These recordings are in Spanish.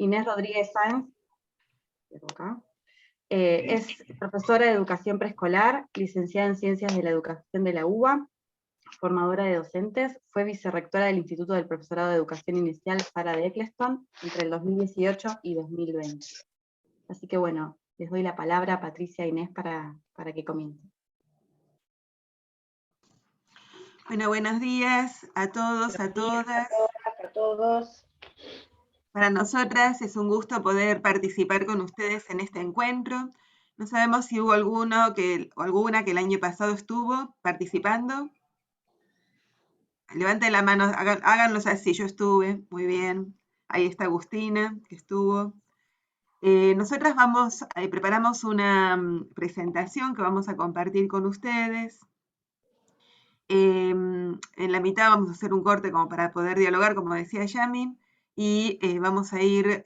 Inés Rodríguez Sáenz, es profesora de educación preescolar, licenciada en Ciencias de la Educación de la UBA, formadora de docentes, fue vicerrectora del Instituto del Profesorado de Educación Inicial Sara de Eccleston entre el 2018 y 2020. Así que bueno, les doy la palabra a Patricia e Inés para que comiencen. Bueno, buenos días a todos, a todas. A todos. Para nosotras es un gusto poder participar con ustedes en este encuentro. No sabemos si hubo alguna que el año pasado estuvo participando. Levanten la mano, háganlos así, yo estuve, muy bien. Ahí está Agustina, que estuvo. Nosotras preparamos una presentación que vamos a compartir con ustedes. En la mitad vamos a hacer un corte como para poder dialogar, como decía Yami, y vamos a ir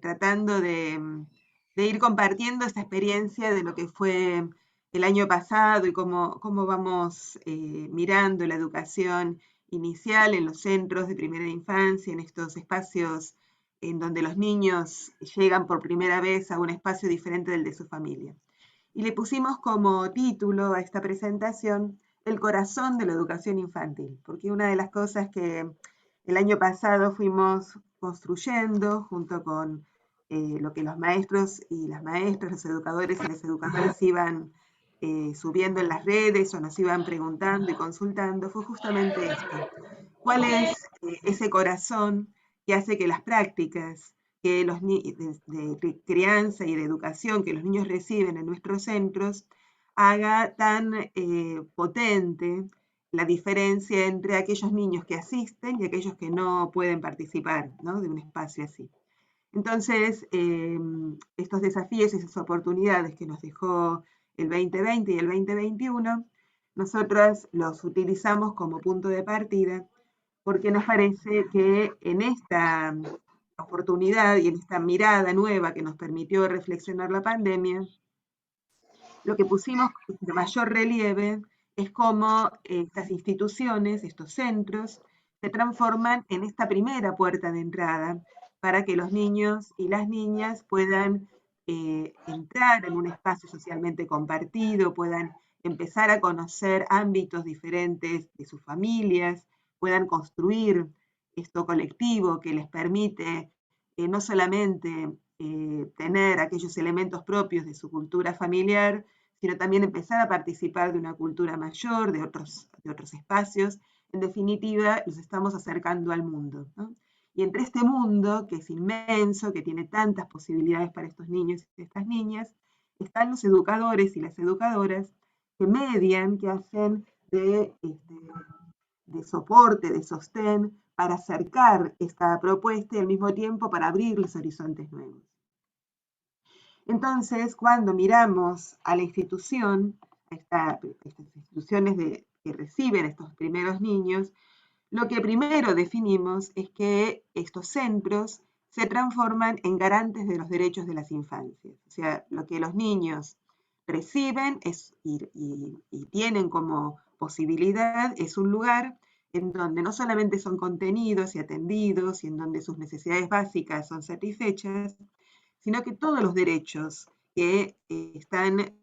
tratando de ir compartiendo esta experiencia de lo que fue el año pasado y cómo vamos mirando la educación inicial en los centros de primera infancia, en estos espacios en donde los niños llegan por primera vez a un espacio diferente del de su familia. Y le pusimos como título a esta presentación el corazón de la educación infantil, porque una de las cosas que el año pasado fuimos construyendo junto con lo que los maestros y las maestras, los educadores y las educadoras iban subiendo en las redes o nos iban preguntando y consultando, fue justamente esto. ¿Cuál es ese corazón que hace que las prácticas que de crianza y de educación que los niños reciben en nuestros centros haga tan potente la diferencia entre aquellos niños que asisten y aquellos que no pueden participar, ¿no?, de un espacio así? Entonces, estos desafíos y esas oportunidades que nos dejó el 2020 y el 2021, nosotros los utilizamos como punto de partida porque nos parece que en esta oportunidad y en esta mirada nueva que nos permitió reflexionar la pandemia, lo que pusimos de mayor relieve es cómo estas instituciones, estos centros, se transforman en esta primera puerta de entrada para que los niños y las niñas puedan entrar en un espacio socialmente compartido, puedan empezar a conocer ámbitos diferentes de sus familias, puedan construir esto colectivo que les permite no solamente tener aquellos elementos propios de su cultura familiar, sino también empezar a participar de una cultura mayor, de otros espacios. En definitiva, los estamos acercando al mundo, ¿no? Y entre este mundo, que es inmenso, que tiene tantas posibilidades para estos niños y estas niñas, están los educadores y las educadoras que median, que hacen de soporte, de sostén, para acercar esta propuesta y al mismo tiempo para abrir los horizontes nuevos. Entonces, cuando miramos a la institución, a estas instituciones que reciben estos primeros niños, lo que primero definimos es que estos centros se transforman en garantes de los derechos de las infancias. O sea, lo que los niños reciben y tienen como posibilidad es un lugar en donde no solamente son contenidos y atendidos y en donde sus necesidades básicas son satisfechas, sino que todos los derechos que están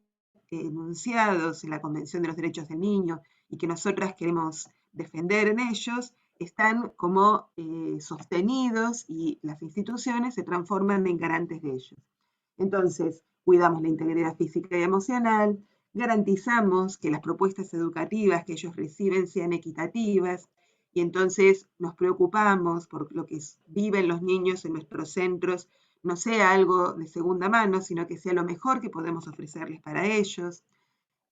enunciados en la Convención de los Derechos del Niño y que nosotras queremos defender en ellos, están como sostenidos y las instituciones se transforman en garantes de ellos. Entonces, cuidamos la integridad física y emocional, garantizamos que las propuestas educativas que ellos reciben sean equitativas y entonces nos preocupamos por lo que viven los niños en nuestros centros, no sea algo de segunda mano, sino que sea lo mejor que podemos ofrecerles para ellos.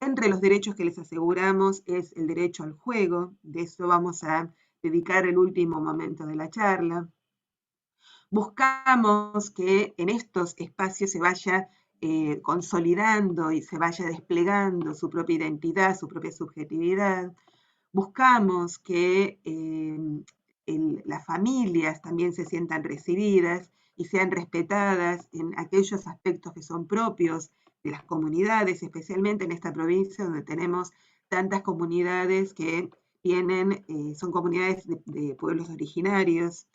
Entre los derechos que les aseguramos es el derecho al juego, de eso vamos a dedicar el último momento de la charla. Buscamos que en estos espacios se vaya consolidando y se vaya desplegando su propia identidad, su propia subjetividad. Buscamos que las familias también se sientan recibidas y sean respetadas en aquellos aspectos que son propios de las comunidades, especialmente en esta provincia donde tenemos tantas comunidades que son comunidades de pueblos originarios.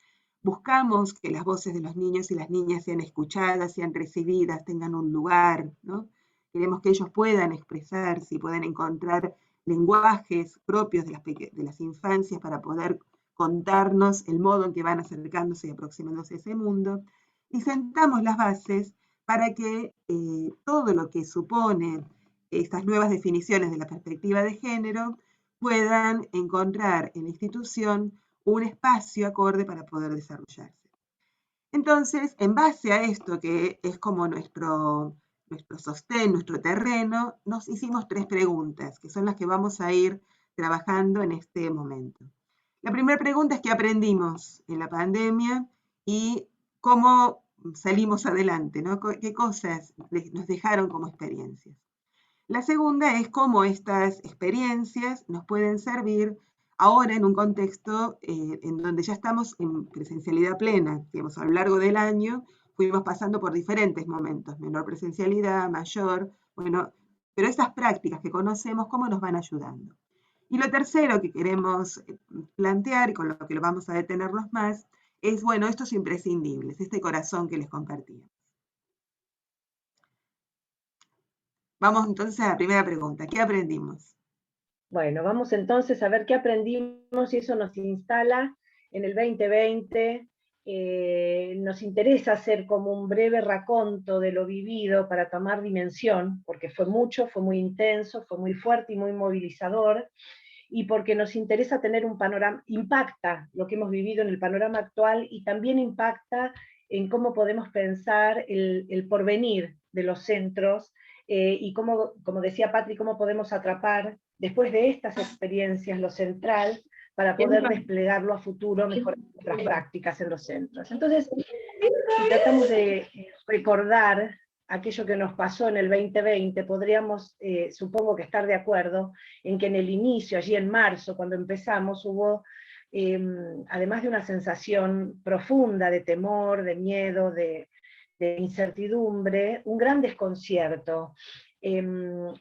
buscamos que las voces de los niños y las niñas sean escuchadas, sean recibidas, tengan un lugar, ¿no? Queremos que ellos puedan expresarse y puedan encontrar lenguajes propios de las infancias para poder contarnos el modo en que van acercándose y aproximándose a ese mundo. Y sentamos las bases para que todo lo que supone estas nuevas definiciones de la perspectiva de género puedan encontrar en la institución un espacio acorde para poder desarrollarse. Entonces, en base a esto, que es como nuestro sostén, nuestro terreno, nos hicimos 3 preguntas, que son las que vamos a ir trabajando en este momento. La primera pregunta es qué aprendimos en la pandemia y cómo salimos adelante, ¿no? ¿Qué cosas nos dejaron como experiencias? La segunda es cómo estas experiencias nos pueden servir ahora en un contexto en donde ya estamos en presencialidad plena. Digamos, a lo largo del año fuimos pasando por diferentes momentos, menor presencialidad, mayor, bueno, pero esas prácticas que conocemos, ¿cómo nos van ayudando? Y lo tercero que queremos plantear, y con lo que lo vamos a detenernos más, es, bueno, estos imprescindibles, este corazón que les compartía. Vamos entonces a la primera pregunta, ¿qué aprendimos? Bueno, vamos entonces a ver qué aprendimos y eso nos instala en el 2020. Nos interesa hacer como un breve raconto de lo vivido para tomar dimensión, porque fue mucho, fue muy intenso, fue muy fuerte y muy movilizador, y porque nos interesa tener un panorama, impacta lo que hemos vivido en el panorama actual y también impacta en cómo podemos pensar el porvenir de los centros y cómo, como decía Patri, cómo podemos atrapar después de estas experiencias lo central para poder desplegarlo a futuro, mejorar nuestras prácticas en los centros. Entonces, si tratamos de recordar aquello que nos pasó en el 2020, podríamos, supongo que estar de acuerdo, en que en el inicio, allí en marzo, cuando empezamos, hubo, además de una sensación profunda de temor, de miedo, de incertidumbre, un gran desconcierto,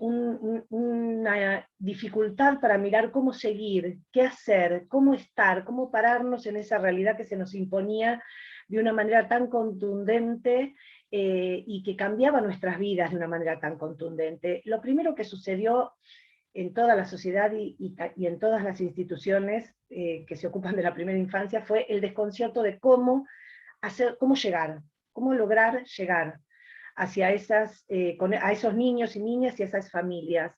una dificultad para mirar cómo seguir, qué hacer, cómo estar, cómo pararnos en esa realidad que se nos imponía de una manera tan contundente y que cambiaba nuestras vidas de una manera tan contundente. Lo primero que sucedió en toda la sociedad y en todas las instituciones que se ocupan de la primera infancia fue el desconcierto de cómo llegar, cómo lograr llegar hacia a esos niños y niñas y a esas familias.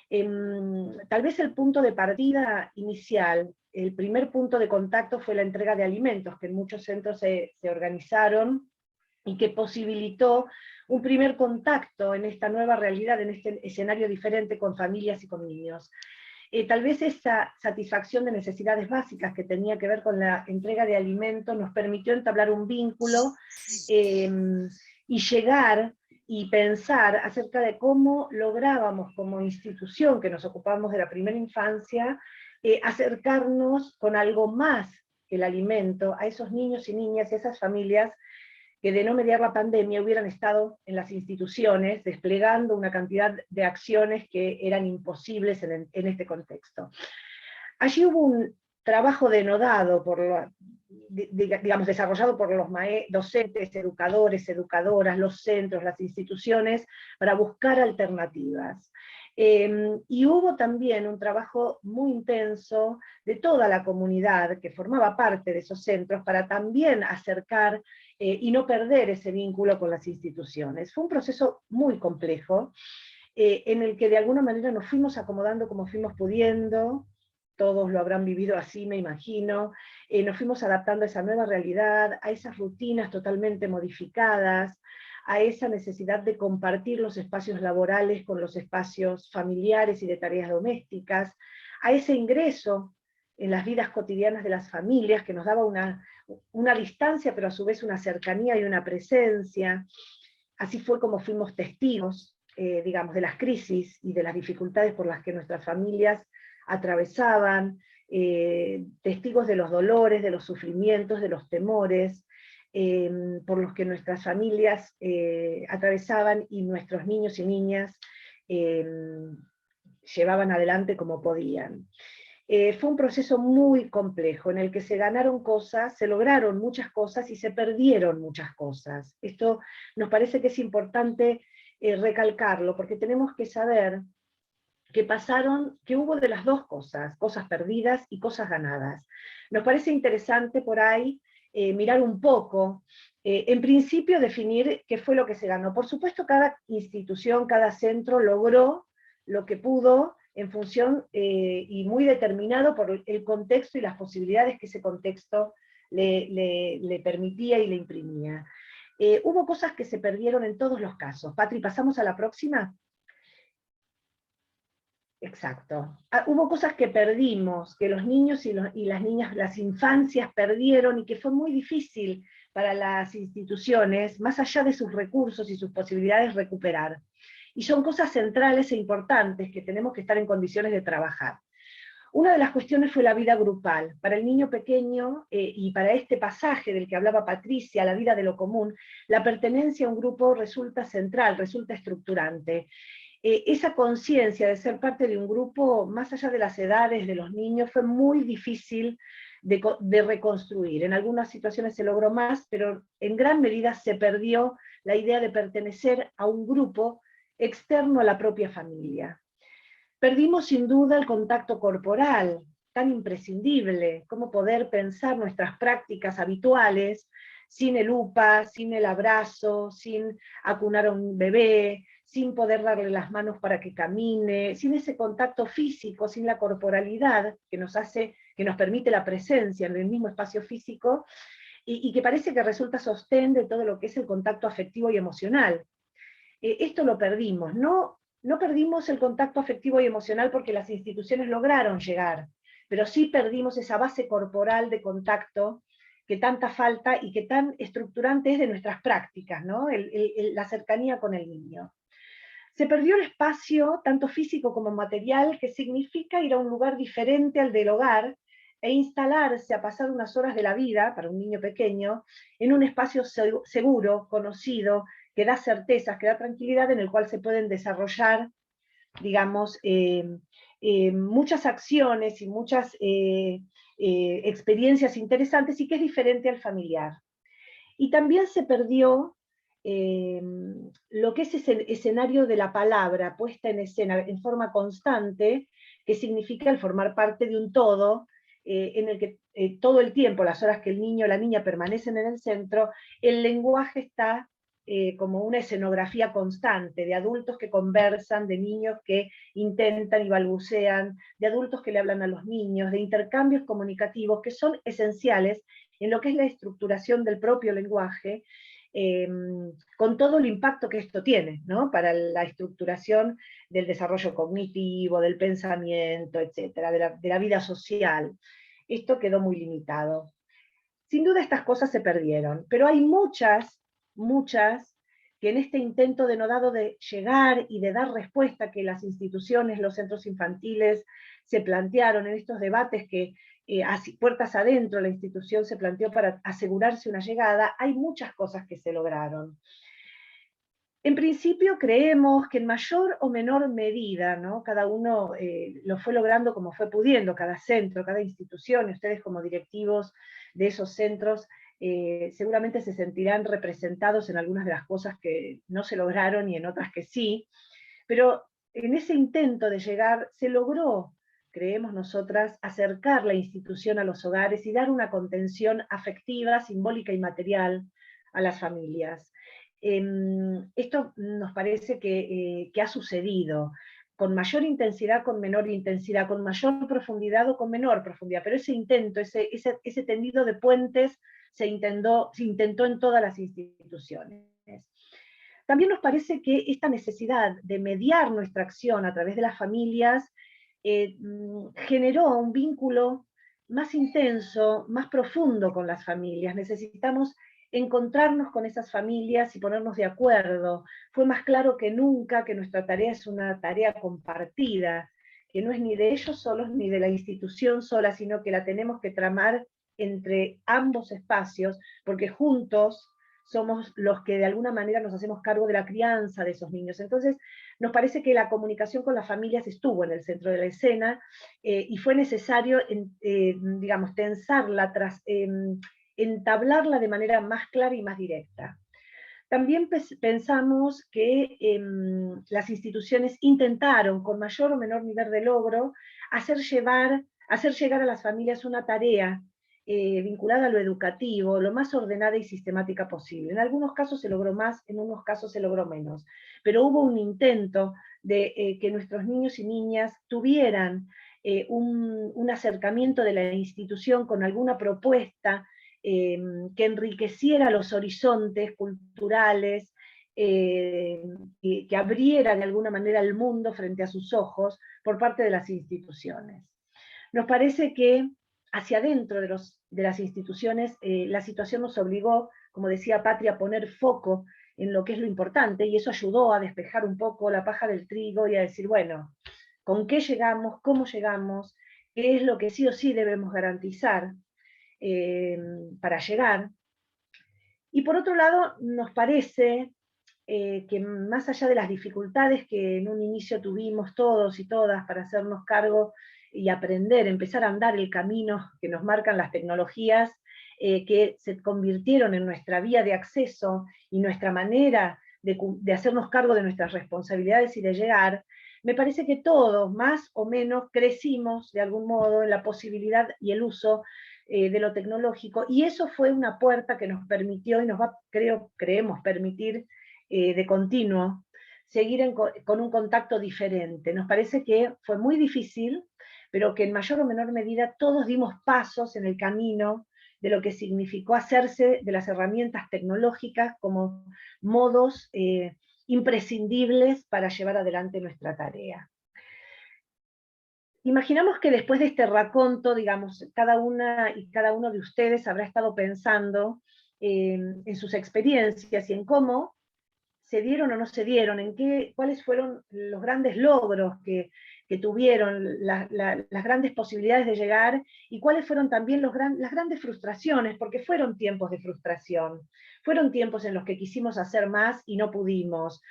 Tal vez el punto de partida inicial, el primer punto de contacto fue la entrega de alimentos, que en muchos centros se organizaron y que posibilitó un primer contacto en esta nueva realidad, en este escenario diferente con familias y con niños. Tal vez esa satisfacción de necesidades básicas que tenía que ver con la entrega de alimentos nos permitió entablar un vínculo y llegar y pensar acerca de cómo lográbamos como institución que nos ocupamos de la primera infancia, acercarnos con algo más que el alimento a esos niños y niñas y esas familias que de no mediar la pandemia hubieran estado en las instituciones desplegando una cantidad de acciones que eran imposibles en este contexto. Allí hubo un trabajo denodado digamos, desarrollado por los docentes, educadores, educadoras, los centros, las instituciones, para buscar alternativas. Y hubo también un trabajo muy intenso de toda la comunidad que formaba parte de esos centros para también acercar y no perder ese vínculo con las instituciones. Fue un proceso muy complejo, en el que de alguna manera nos fuimos acomodando como fuimos pudiendo, todos lo habrán vivido así, me imagino, nos fuimos adaptando a esa nueva realidad, a esas rutinas totalmente modificadas, a esa necesidad de compartir los espacios laborales con los espacios familiares y de tareas domésticas, a ese ingreso en las vidas cotidianas de las familias que nos daba una distancia, pero a su vez una cercanía y una presencia. Así fue como fuimos testigos, digamos, de las crisis y de las dificultades por las que nuestras familias atravesaban, testigos de los dolores, de los sufrimientos, de los temores, por los que nuestras familias atravesaban y nuestros niños y niñas llevaban adelante como podían. Fue un proceso muy complejo en el que se ganaron cosas, se lograron muchas cosas y se perdieron muchas cosas. Esto nos parece que es importante recalcarlo, porque tenemos que saber que hubo de las dos cosas, cosas perdidas y cosas ganadas. Nos parece interesante por ahí mirar un poco, en principio definir qué fue lo que se ganó. Por supuesto, cada institución, cada centro logró lo que pudo en función y muy determinado por el contexto y las posibilidades que ese contexto le permitía y le imprimía. Hubo cosas que se perdieron en todos los casos. Patri, ¿pasamos a la próxima? Exacto. Hubo cosas que perdimos, que los niños y las niñas, las infancias perdieron y que fue muy difícil para las instituciones, más allá de sus recursos y sus posibilidades, recuperar. Y son cosas centrales e importantes que tenemos que estar en condiciones de trabajar. Una de las cuestiones fue la vida grupal. Para el niño pequeño, y para este pasaje del que hablaba Patricia, la vida de lo común, la pertenencia a un grupo resulta central, resulta estructurante. Esa conciencia de ser parte de un grupo, más allá de las edades de los niños, fue muy difícil de reconstruir. En algunas situaciones se logró más, pero en gran medida se perdió la idea de pertenecer a un grupo externo a la propia familia. Perdimos sin duda el contacto corporal, tan imprescindible, cómo poder pensar nuestras prácticas habituales sin el UPA, sin el abrazo, sin acunar a un bebé, sin poder darle las manos para que camine, sin ese contacto físico, sin la corporalidad que nos permite la presencia en el mismo espacio físico, y que parece que resulta sostén de todo lo que es el contacto afectivo y emocional. Esto lo perdimos, no perdimos el contacto afectivo y emocional porque las instituciones lograron llegar, pero sí perdimos esa base corporal de contacto que tanta falta y que tan estructurante es de nuestras prácticas, ¿no? La cercanía con el niño. Se perdió el espacio, tanto físico como material, que significa ir a un lugar diferente al del hogar e instalarse a pasar unas horas de la vida, para un niño pequeño, en un espacio seguro, conocido, que da certezas, que da tranquilidad, en el cual se pueden desarrollar, digamos, muchas acciones y muchas experiencias interesantes, y que es diferente al familiar. Y también se perdió lo que es ese escenario de la palabra puesta en escena en forma constante, que significa el formar parte de un todo, en el que todo el tiempo, las horas que el niño o la niña permanecen en el centro, el lenguaje está como una escenografía constante, de adultos que conversan, de niños que intentan y balbucean, de adultos que le hablan a los niños, de intercambios comunicativos que son esenciales en lo que es la estructuración del propio lenguaje, con todo el impacto que esto tiene, ¿no? Para la estructuración del desarrollo cognitivo, del pensamiento, etcétera, de la vida social. Esto quedó muy limitado. Sin duda estas cosas se perdieron, pero hay muchas que en este intento denodado de llegar y de dar respuesta que las instituciones, los centros infantiles se plantearon en estos debates que puertas adentro la institución se planteó para asegurarse una llegada, hay muchas cosas que se lograron. En principio creemos que en mayor o menor medida, ¿no? Cada uno lo fue logrando como fue pudiendo, cada centro, cada institución, y ustedes como directivos de esos centros seguramente se sentirán representados en algunas de las cosas que no se lograron y en otras que sí, pero en ese intento de llegar se logró, creemos nosotras, acercar la institución a los hogares y dar una contención afectiva, simbólica y material a las familias. Esto nos parece que ha sucedido con mayor intensidad, con menor intensidad, con mayor profundidad o con menor profundidad, pero ese intento, ese tendido de puentes se intentó en todas las instituciones. También nos parece que esta necesidad de mediar nuestra acción a través de las familias generó un vínculo más intenso, más profundo con las familias. Necesitamos encontrarnos con esas familias y ponernos de acuerdo. Fue más claro que nunca que nuestra tarea es una tarea compartida, que no es ni de ellos solos ni de la institución sola, sino que la tenemos que tramar entre ambos espacios, porque juntos somos los que de alguna manera nos hacemos cargo de la crianza de esos niños. Entonces, nos parece que la comunicación con las familias estuvo en el centro de la escena, y fue necesario, digamos, tensarla, entablarla de manera más clara y más directa. También pensamos que las instituciones intentaron, con mayor o menor nivel de logro, hacer llegar a las familias una tarea vinculada a lo educativo, lo más ordenada y sistemática posible. En algunos casos se logró más, en unos casos se logró menos, pero hubo un intento de que nuestros niños y niñas tuvieran un acercamiento de la institución con alguna propuesta que enriqueciera los horizontes culturales, que abriera de alguna manera el mundo frente a sus ojos por parte de las instituciones. Nos parece que hacia adentro de las instituciones la situación nos obligó, como decía Patria, a poner foco en lo que es lo importante, y eso ayudó a despejar un poco la paja del trigo y a decir, bueno, ¿con qué llegamos? ¿Cómo llegamos? ¿Qué es lo que sí o sí debemos garantizar para llegar? Y por otro lado, nos parece que más allá de las dificultades que en un inicio tuvimos todos y todas para hacernos cargo y aprender, empezar a andar el camino que nos marcan las tecnologías, que se convirtieron en nuestra vía de acceso y nuestra manera de hacernos cargo de nuestras responsabilidades y de llegar, me parece que todos, más o menos, crecimos de algún modo en la posibilidad y el uso de lo tecnológico, y eso fue una puerta que nos permitió y nos va, creemos permitir de continuo seguir con un contacto diferente. Nos parece que fue muy difícil, pero que en mayor o menor medida todos dimos pasos en el camino de lo que significó hacerse de las herramientas tecnológicas como modos imprescindibles para llevar adelante nuestra tarea. Imaginamos que después de este raconto, digamos, cada una y cada uno de ustedes habrá estado pensando en sus experiencias y en cómo se dieron o no se dieron, cuáles fueron los grandes logros que tuvieron, las grandes posibilidades de llegar, y cuáles fueron también las grandes frustraciones, porque fueron tiempos de frustración, fueron tiempos en los que quisimos hacer más y no pudimos.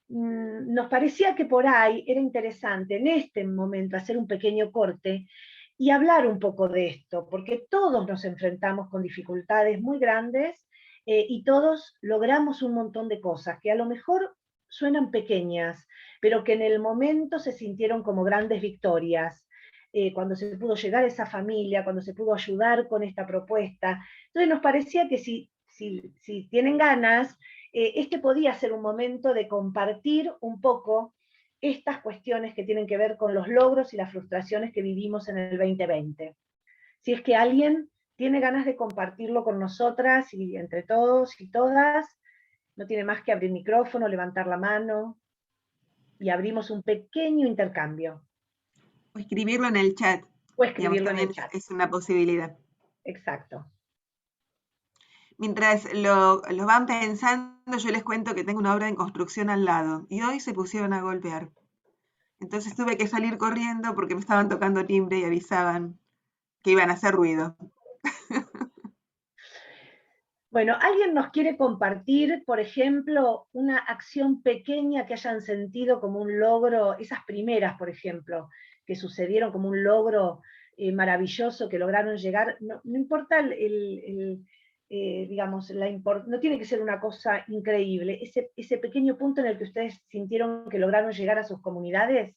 Nos parecía que por ahí era interesante en este momento hacer un pequeño corte y hablar un poco de esto, porque todos nos enfrentamos con dificultades muy grandes y todos logramos un montón de cosas que a lo mejor suenan pequeñas, pero que en el momento se sintieron como grandes victorias. Cuando se pudo llegar a esa familia, cuando se pudo ayudar con esta propuesta. Entonces nos parecía que si tienen ganas, este podía ser un momento de compartir un poco estas cuestiones que tienen que ver con los logros y las frustraciones que vivimos en el 2020. Si es que alguien tiene ganas de compartirlo con nosotras y entre todos y todas, no tiene más que abrir micrófono, levantar la mano y abrimos un pequeño intercambio. O escribirlo en el chat. O escribirlo Digamos, en el chat. Es una posibilidad. Exacto. Mientras lo van pensando, yo les cuento que tengo una obra en construcción al lado y hoy se pusieron a golpear. Entonces tuve que salir corriendo porque me estaban tocando timbre y avisaban que iban a hacer ruido. Bueno, ¿alguien nos quiere compartir, por ejemplo, una acción pequeña que hayan sentido como un logro, esas primeras, por ejemplo, que sucedieron como un logro maravilloso, que lograron llegar? No importa digamos, no tiene que ser una cosa increíble, ese pequeño punto en el que ustedes sintieron que lograron llegar a sus comunidades.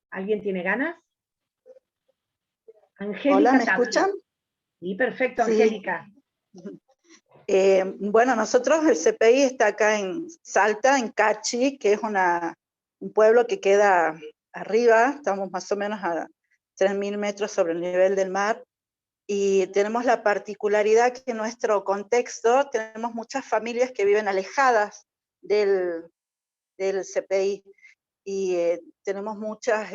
¿Alguien tiene ganas? Angélica. Hola, ¿me Tapia. escuchan? Sí, perfecto, Sí. Angélica. Bueno, nosotros, el CPI está acá en Salta, en Cachi, que es un pueblo que queda arriba, estamos más o menos a 3.000 metros sobre el nivel del mar, y tenemos la particularidad que en nuestro contexto tenemos muchas familias que viven alejadas del CPI, y tenemos muchas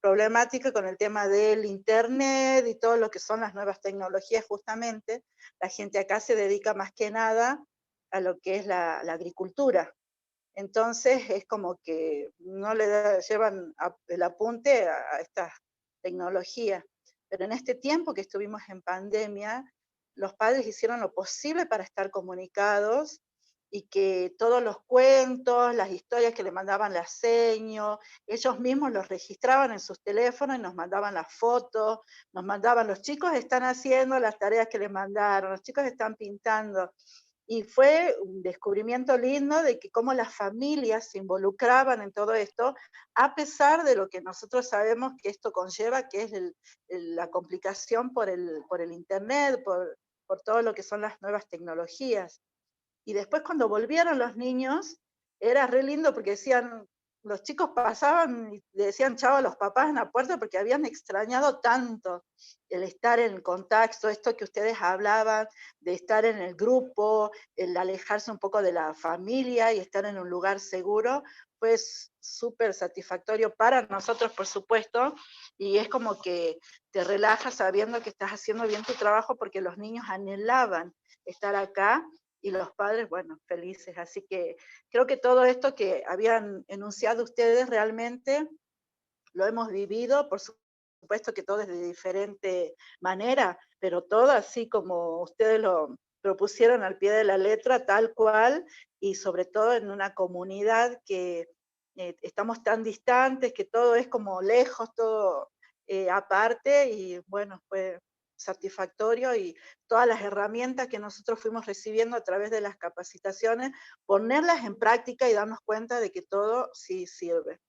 problemáticas con el tema del internet y todo lo que son las nuevas tecnologías justamente. La gente acá se dedica más que nada a lo que es la agricultura. Entonces es como que no llevan el apunte a esta tecnología. Pero en este tiempo que estuvimos en pandemia, los padres hicieron lo posible para estar comunicados y que todos los cuentos, las historias que le mandaban las seños, ellos mismos los registraban en sus teléfonos y nos mandaban las fotos, nos mandaban, los chicos están haciendo las tareas que les mandaron, los chicos están pintando. Y fue un descubrimiento lindo de que cómo las familias se involucraban en todo esto, a pesar de lo que nosotros sabemos que esto conlleva, que es la complicación por el internet, por todo lo que son las nuevas tecnologías. Y después cuando volvieron los niños, era re lindo porque decían, los chicos pasaban y le decían chao a los papás en la puerta porque habían extrañado tanto el estar en contacto, esto que ustedes hablaban, de estar en el grupo, el alejarse un poco de la familia y estar en un lugar seguro, pues súper satisfactorio para nosotros, por supuesto, y es como que te relajas sabiendo que estás haciendo bien tu trabajo porque los niños anhelaban estar acá y los padres, bueno, felices. Así que creo que todo esto que habían enunciado ustedes realmente lo hemos vivido, por supuesto que todo es de diferente manera, pero todo así como ustedes lo propusieron al pie de la letra, tal cual, y sobre todo en una comunidad que estamos tan distantes, que todo es como lejos, todo aparte, y bueno, fue satisfactorio y todas las herramientas que nosotros fuimos recibiendo a través de las capacitaciones, ponerlas en práctica y darnos cuenta de que todo sí sirve.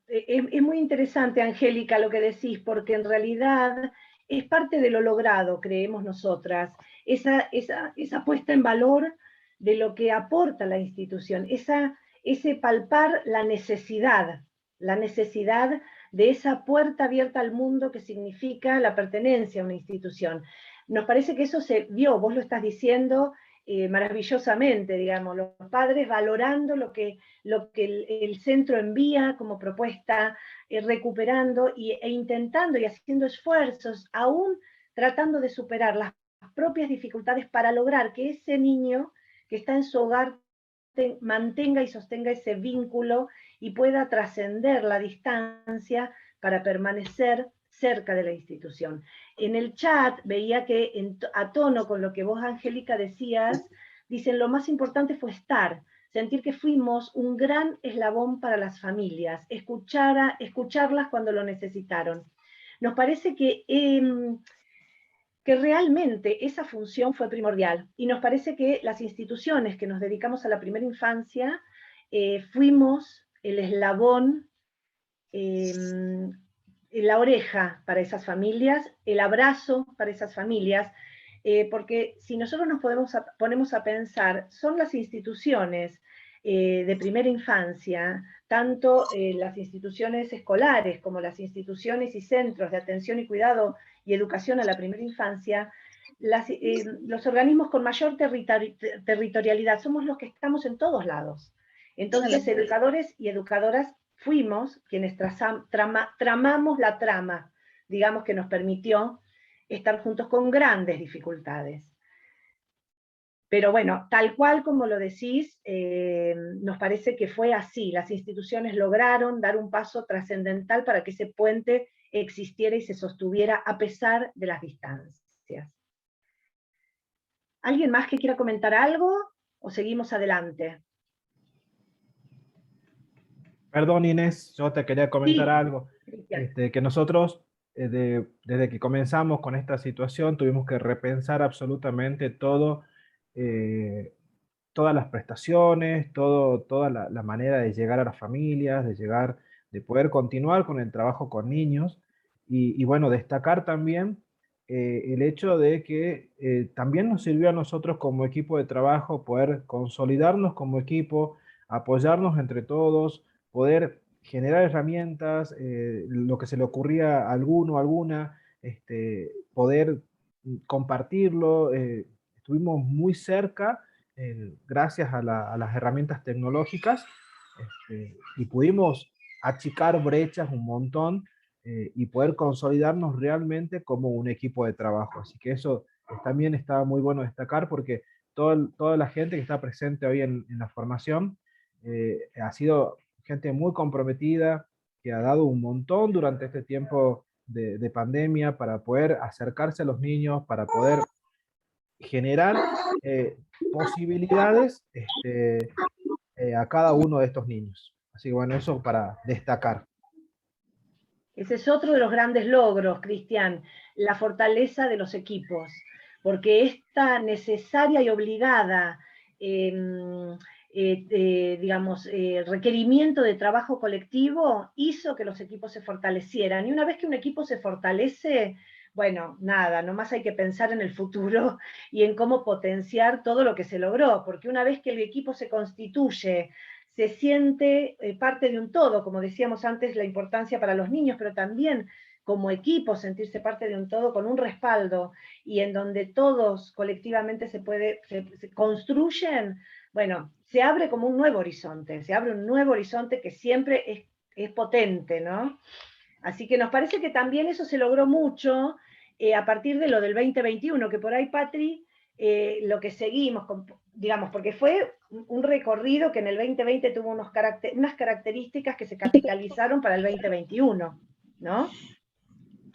Es muy interesante, Angélica, lo que decís, porque en realidad es parte de lo logrado, creemos nosotras, esa puesta en valor de lo que aporta la institución, ese palpar la necesidad de esa puerta abierta al mundo que significa la pertenencia a una institución. Nos parece que eso se vio, vos lo estás diciendo maravillosamente, digamos, los padres valorando lo que el centro envía como propuesta, recuperando e intentando y haciendo esfuerzos, aún tratando de superar las propias dificultades para lograr que ese niño que está en su hogar mantenga y sostenga ese vínculo y pueda trascender la distancia para permanecer cerca de la institución. En el chat veía que a tono con lo que vos, Angélica, decías, dicen lo más importante fue estar, sentir que fuimos un gran eslabón para las familias, escucharlas cuando lo necesitaron. Nos parece que realmente esa función fue primordial y nos parece que las instituciones que nos dedicamos a la primera infancia fuimos el eslabón, la oreja para esas familias, el abrazo para esas familias, porque si nosotros nos ponemos a pensar, son las instituciones de primera infancia, tanto las instituciones escolares como las instituciones y centros de atención y cuidado y educación a la primera infancia, los organismos con mayor territorialidad somos los que estamos en todos lados. Entonces, educadores y educadoras fuimos quienes tramamos la trama, digamos, que nos permitió estar juntos con grandes dificultades. Pero bueno, tal cual como lo decís, nos parece que fue así. Las instituciones lograron dar un paso trascendental para que ese puente existiera y se sostuviera a pesar de las distancias. ¿Alguien más que quiera comentar algo o seguimos adelante? Perdón, Inés, yo te quería comentar algo. Que nosotros, desde que comenzamos con esta situación, tuvimos que repensar absolutamente todo, todas las prestaciones, toda la manera de llegar a las familias, de poder continuar con el trabajo con niños. Y bueno, destacar también el hecho de que también nos sirvió a nosotros como equipo de trabajo poder consolidarnos como equipo, apoyarnos entre todos, poder generar herramientas, lo que se le ocurría a alguno o alguna, poder compartirlo. Estuvimos muy cerca gracias a las herramientas tecnológicas, y pudimos achicar brechas un montón y poder consolidarnos realmente como un equipo de trabajo. Así que eso también estaba muy bueno destacar porque toda la gente que está presente hoy en la formación ha sido gente muy comprometida, que ha dado un montón durante este tiempo de pandemia para poder acercarse a los niños, para poder generar posibilidades a cada uno de estos niños. Así que bueno, eso para destacar. Ese es otro de los grandes logros, Cristian, la fortaleza de los equipos, porque esta necesaria y obligada, requerimiento de trabajo colectivo hizo que los equipos se fortalecieran. Y una vez que un equipo se fortalece, bueno, nada, nomás hay que pensar en el futuro y en cómo potenciar todo lo que se logró, porque una vez que el equipo se constituye, se siente parte de un todo, como decíamos antes, la importancia para los niños, pero también como equipo sentirse parte de un todo con un respaldo y en donde todos colectivamente se construyen, bueno, se abre como un nuevo horizonte, se abre un nuevo horizonte que siempre es potente, ¿no? Así que nos parece que también eso se logró mucho a partir de lo del 2021, que por ahí, Patri, lo que seguimos, digamos, porque fue un recorrido que en el 2020 tuvo unas características que se capitalizaron para el 2021, ¿no?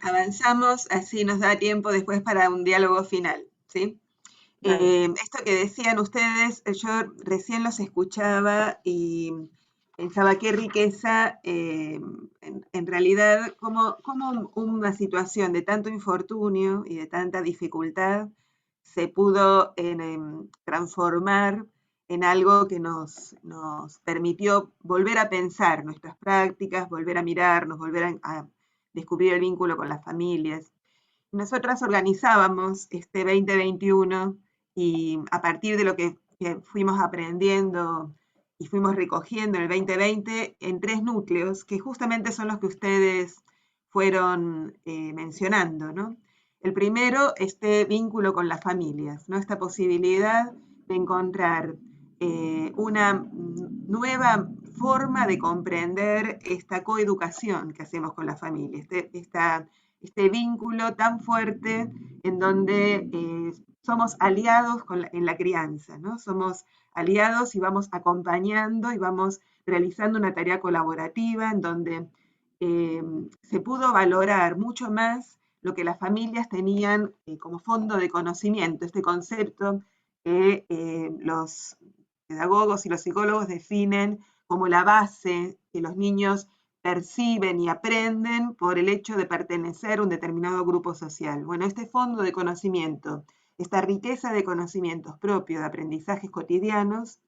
Avanzamos, así nos da tiempo después para un diálogo final, ¿sí? Esto que decían ustedes, yo recién los escuchaba y pensaba qué riqueza, en realidad, cómo una situación de tanto infortunio y de tanta dificultad se pudo transformar en algo que nos permitió volver a pensar nuestras prácticas, volver a mirarnos, volver a descubrir el vínculo con las familias. Nosotras organizábamos este 2021 y a partir de lo que fuimos aprendiendo y fuimos recogiendo en el 2020 en 3 núcleos, que justamente son los que ustedes fueron mencionando, ¿no? El primero, este vínculo con las familias, ¿no? Esta posibilidad de encontrar una nueva forma de comprender esta coeducación que hacemos con la familia, este vínculo tan fuerte en donde somos aliados en la crianza, ¿no? Somos aliados y vamos acompañando y vamos realizando una tarea colaborativa en donde se pudo valorar mucho más lo que las familias tenían como fondo de conocimiento, este concepto que los pedagogos y los psicólogos definen como la base que los niños perciben y aprenden por el hecho de pertenecer a un determinado grupo social. Bueno, este fondo de conocimiento, esta riqueza de conocimientos propios de aprendizajes cotidianos,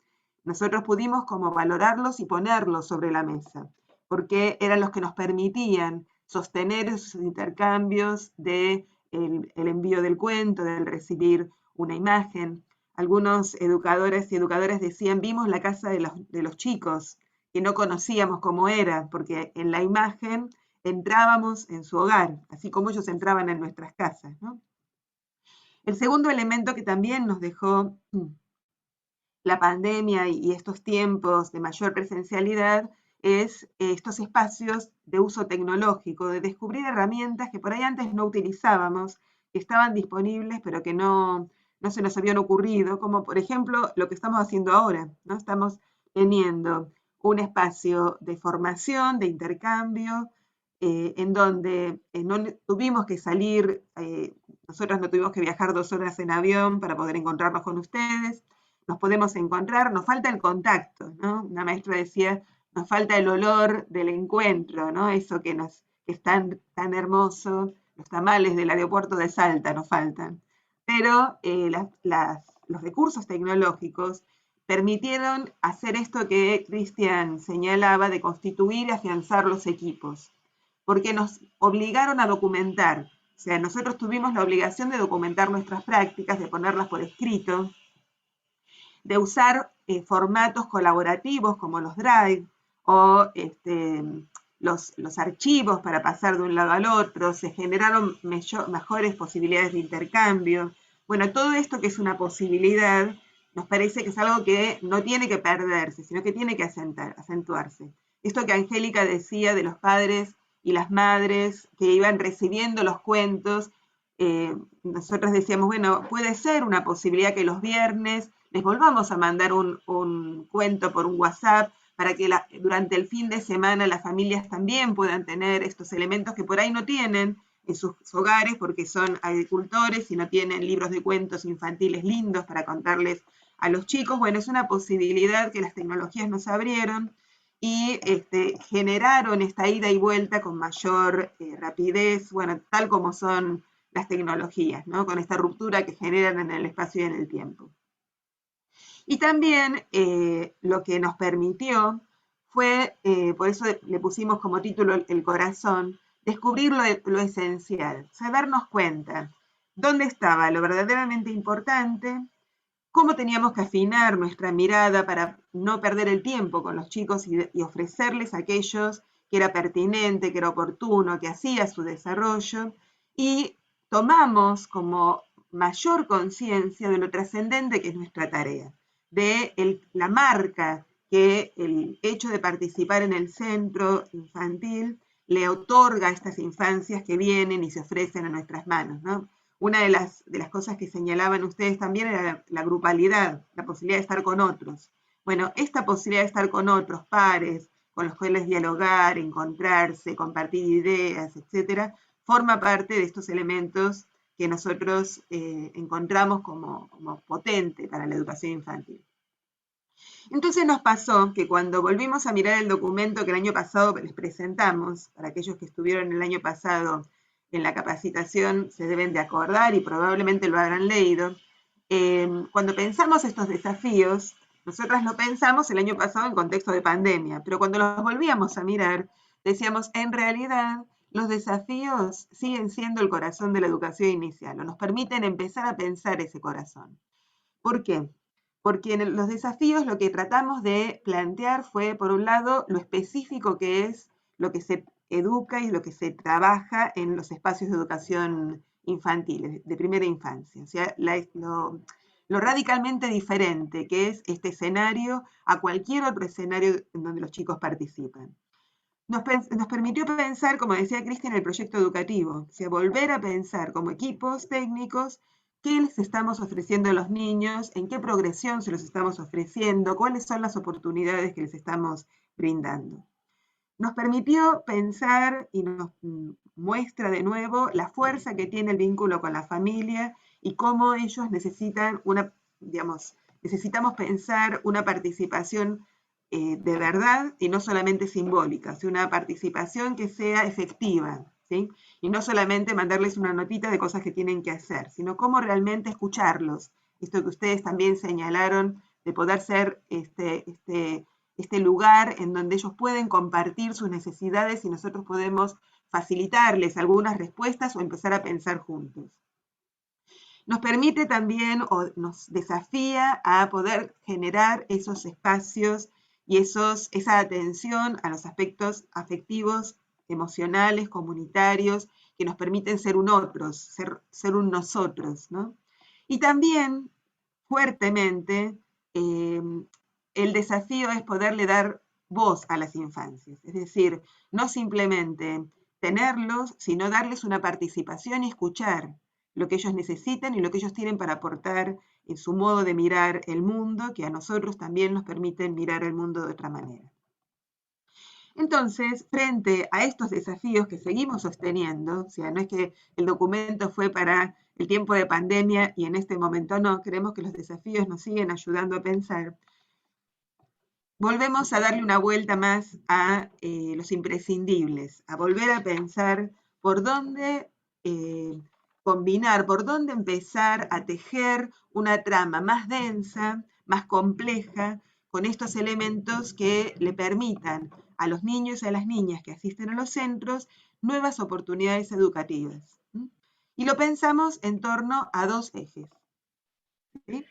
nosotros pudimos como valorarlos y ponerlos sobre la mesa, porque eran los que nos permitían sostener esos intercambios de el envío del cuento, del recibir una imagen. Algunos educadores y educadoras decían, vimos la casa de los chicos, que no conocíamos cómo era, porque en la imagen entrábamos en su hogar, así como ellos entraban en nuestras casas, ¿no? El segundo elemento que también nos dejó la pandemia y estos tiempos de mayor presencialidad es estos espacios de uso tecnológico, de descubrir herramientas que por ahí antes no utilizábamos, que estaban disponibles pero que no se nos habían ocurrido, como por ejemplo lo que estamos haciendo ahora, ¿no? Estamos teniendo un espacio de formación, de intercambio, en donde no tuvimos que salir, nosotros no tuvimos que viajar 2 horas en avión para poder encontrarnos con ustedes, nos podemos encontrar, nos falta el contacto, ¿no? Una maestra decía, nos falta el olor del encuentro, ¿no? Eso que es tan hermoso, los tamales del aeropuerto de Salta nos faltan. Pero los recursos tecnológicos permitieron hacer esto que Cristian señalaba de constituir y afianzar los equipos, porque nos obligaron a documentar. O sea, nosotros tuvimos la obligación de documentar nuestras prácticas, de ponerlas por escrito, de usar formatos colaborativos como los Drive o los archivos para pasar de un lado al otro, se generaron mejores posibilidades de intercambio. Bueno, todo esto que es una posibilidad, nos parece que es algo que no tiene que perderse, sino que tiene que acentuarse. Esto que Angélica decía de los padres y las madres que iban recibiendo los cuentos, nosotros decíamos, bueno, puede ser una posibilidad que los viernes les volvamos a mandar un cuento por un WhatsApp para que durante el fin de semana las familias también puedan tener estos elementos que por ahí no tienen en sus hogares porque son agricultores y no tienen libros de cuentos infantiles lindos para contarles a los chicos. Bueno, es una posibilidad que las tecnologías nos abrieron y generaron esta ida y vuelta con mayor rapidez, bueno, tal como son las tecnologías, ¿no? Con esta ruptura que generan en el espacio y en el tiempo. Y también lo que nos permitió fue, por eso le pusimos como título El corazón, descubrir lo esencial, o sea, darnos cuenta dónde estaba lo verdaderamente importante, cómo teníamos que afinar nuestra mirada para no perder el tiempo con los chicos y ofrecerles aquellos que era pertinente, que era oportuno, que hacía su desarrollo, y tomamos como mayor conciencia de lo trascendente que es nuestra tarea, de la marca que el hecho de participar en el centro infantil le otorga a estas infancias que vienen y se ofrecen a nuestras manos, ¿no? Una de las cosas que señalaban ustedes también era la grupalidad, la posibilidad de estar con otros. Bueno, esta posibilidad de estar con otros pares, con los cuales dialogar, encontrarse, compartir ideas, etcétera, forma parte de estos elementos que nosotros encontramos como potente para la educación infantil. Entonces nos pasó que cuando volvimos a mirar el documento que el año pasado les presentamos, para aquellos que estuvieron el año pasado en la capacitación se deben de acordar y probablemente lo habrán leído, cuando pensamos estos desafíos, nosotras lo pensamos el año pasado en contexto de pandemia, pero cuando los volvíamos a mirar, decíamos, en realidad, los desafíos siguen siendo el corazón de la educación inicial, o nos permiten empezar a pensar ese corazón. ¿Por qué? Porque en los desafíos lo que tratamos de plantear fue, por un lado, lo específico que es lo que se educa y lo que se trabaja en los espacios de educación infantil, de primera infancia. O sea, lo radicalmente diferente que es este escenario a cualquier otro escenario en donde los chicos participan. Nos permitió pensar, como decía Cristian, el proyecto educativo, o sea, volver a pensar como equipos técnicos qué les estamos ofreciendo a los niños, en qué progresión se los estamos ofreciendo, cuáles son las oportunidades que les estamos brindando. Nos permitió pensar y nos muestra de nuevo la fuerza que tiene el vínculo con la familia y cómo ellos necesitamos pensar una participación de verdad y no solamente simbólica, sino una participación que sea efectiva, ¿sí? Y no solamente mandarles una notita de cosas que tienen que hacer, sino cómo realmente escucharlos. Esto que ustedes también señalaron de poder ser este lugar en donde ellos pueden compartir sus necesidades y nosotros podemos facilitarles algunas respuestas o empezar a pensar juntos. Nos permite también o nos desafía a poder generar esos espacios y esa atención a los aspectos afectivos, emocionales, comunitarios, que nos permiten ser un otros, ser un nosotros, ¿no? Y también, fuertemente, el desafío es poderle dar voz a las infancias, es decir, no simplemente tenerlos, sino darles una participación y escuchar lo que ellos necesitan y lo que ellos tienen para aportar en su modo de mirar el mundo, que a nosotros también nos permiten mirar el mundo de otra manera. Entonces, frente a estos desafíos que seguimos sosteniendo, o sea, no es que el documento fue para el tiempo de pandemia y en este momento no, creemos que los desafíos nos siguen ayudando a pensar, volvemos a darle una vuelta más a los imprescindibles, a volver a pensar por dónde combinar, por dónde empezar a tejer una trama más densa, más compleja, con estos elementos que le permitan a los niños y a las niñas que asisten a los centros nuevas oportunidades educativas. Y lo pensamos en torno a dos ejes. ¿Sí?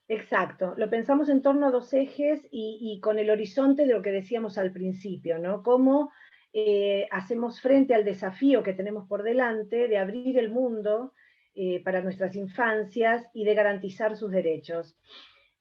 Exacto, lo pensamos en torno a dos ejes y con el horizonte de lo que decíamos al principio, ¿no? Cómo hacemos frente al desafío que tenemos por delante de abrir el mundo para nuestras infancias y de garantizar sus derechos.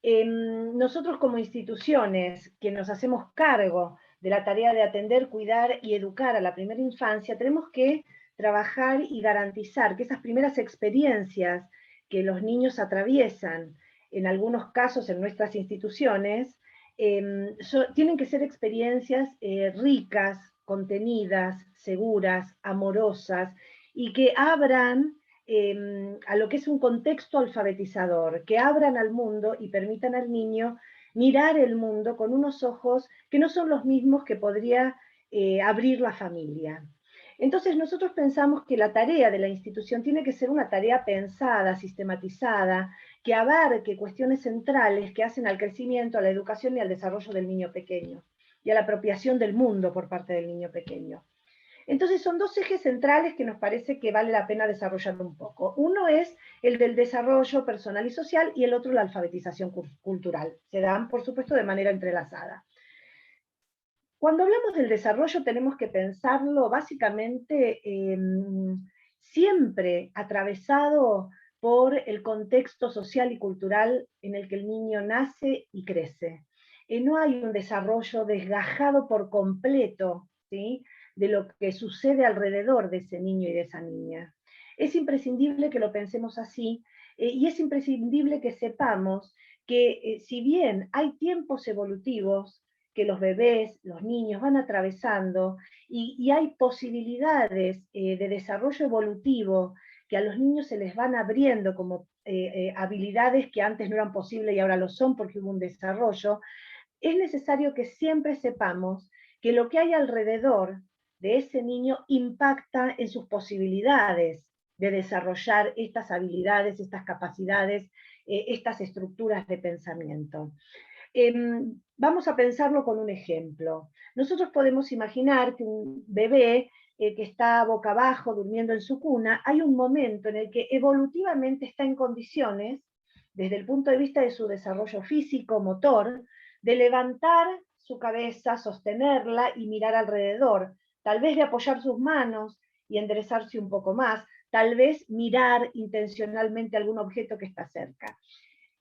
Nosotros como instituciones que nos hacemos cargo de la tarea de atender, cuidar y educar a la primera infancia, tenemos que trabajar y garantizar que esas primeras experiencias que los niños atraviesan, en algunos casos en nuestras instituciones, tienen que ser experiencias ricas, contenidas, seguras, amorosas, y que abran a lo que es un contexto alfabetizador, que abran al mundo y permitan al niño mirar el mundo con unos ojos que no son los mismos que podría abrir la familia. Entonces nosotros pensamos que la tarea de la institución tiene que ser una tarea pensada, sistematizada, que abarque cuestiones centrales que hacen al crecimiento, a la educación y al desarrollo del niño pequeño, y a la apropiación del mundo por parte del niño pequeño. Entonces son dos ejes centrales que nos parece que vale la pena desarrollar un poco. Uno es el del desarrollo personal y social, y el otro la alfabetización cultural. Se dan, por supuesto, de manera entrelazada. Cuando hablamos del desarrollo tenemos que pensarlo básicamente siempre atravesado por el contexto social y cultural en el que el niño nace y crece. No hay un desarrollo desgajado por completo, ¿sí?, de lo que sucede alrededor de ese niño y de esa niña. Es imprescindible que lo pensemos así, y es imprescindible que sepamos que si bien hay tiempos evolutivos que los bebés, los niños van atravesando, y hay posibilidades de desarrollo evolutivo que a los niños se les van abriendo como habilidades que antes no eran posibles y ahora lo son porque hubo un desarrollo, es necesario que siempre sepamos que lo que hay alrededor de ese niño impacta en sus posibilidades de desarrollar estas habilidades, estas capacidades, estas estructuras de pensamiento. Vamos a pensarlo con un ejemplo. Nosotros podemos imaginar que un bebé que está boca abajo durmiendo en su cuna, hay un momento en el que evolutivamente está en condiciones, desde el punto de vista de su desarrollo físico, motor, de levantar su cabeza, sostenerla y mirar alrededor, tal vez de apoyar sus manos y enderezarse un poco más, tal vez mirar intencionalmente algún objeto que está cerca.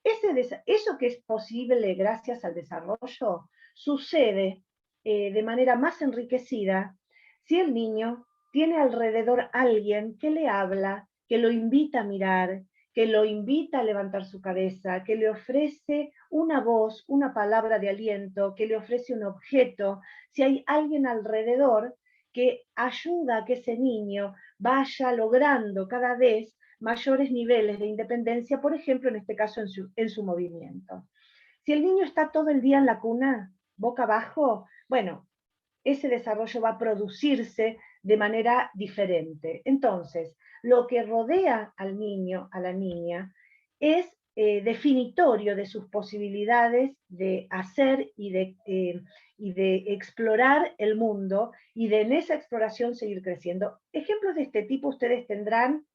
Eso que es posible gracias al desarrollo sucede de manera más enriquecida si el niño tiene alrededor a alguien que le habla, que lo invita a mirar, que lo invita a levantar su cabeza, que le ofrece una voz, una palabra de aliento, que le ofrece un objeto, si hay alguien alrededor que ayuda a que ese niño vaya logrando cada vez mayores niveles de independencia, por ejemplo, en este caso en su movimiento. Si el niño está todo el día en la cuna, boca abajo, bueno, ese desarrollo va a producirse de manera diferente. Entonces, lo que rodea al niño, a la niña, es definitorio de sus posibilidades de hacer y de explorar el mundo, y de en esa exploración seguir creciendo. Ejemplos de este tipo ustedes tendrán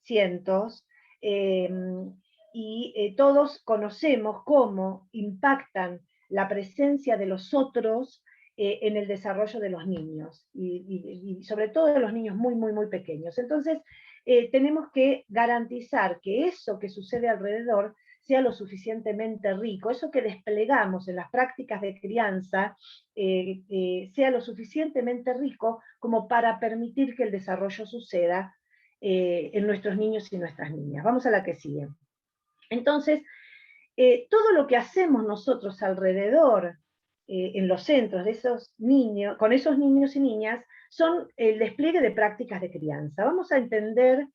cientos, y todos conocemos cómo impactan la presencia de los otros en el desarrollo de los niños, y sobre todo de los niños muy, muy, muy pequeños. Entonces, tenemos que garantizar que eso que sucede alrededor sea lo suficientemente rico, eso que desplegamos en las prácticas de crianza sea lo suficientemente rico como para permitir que el desarrollo suceda en nuestros niños y nuestras niñas. Vamos a la que sigue. Entonces, todo lo que hacemos nosotros alrededor, en los centros de esos niños, con esos niños y niñas, son el despliegue de prácticas de crianza. Vamos a entender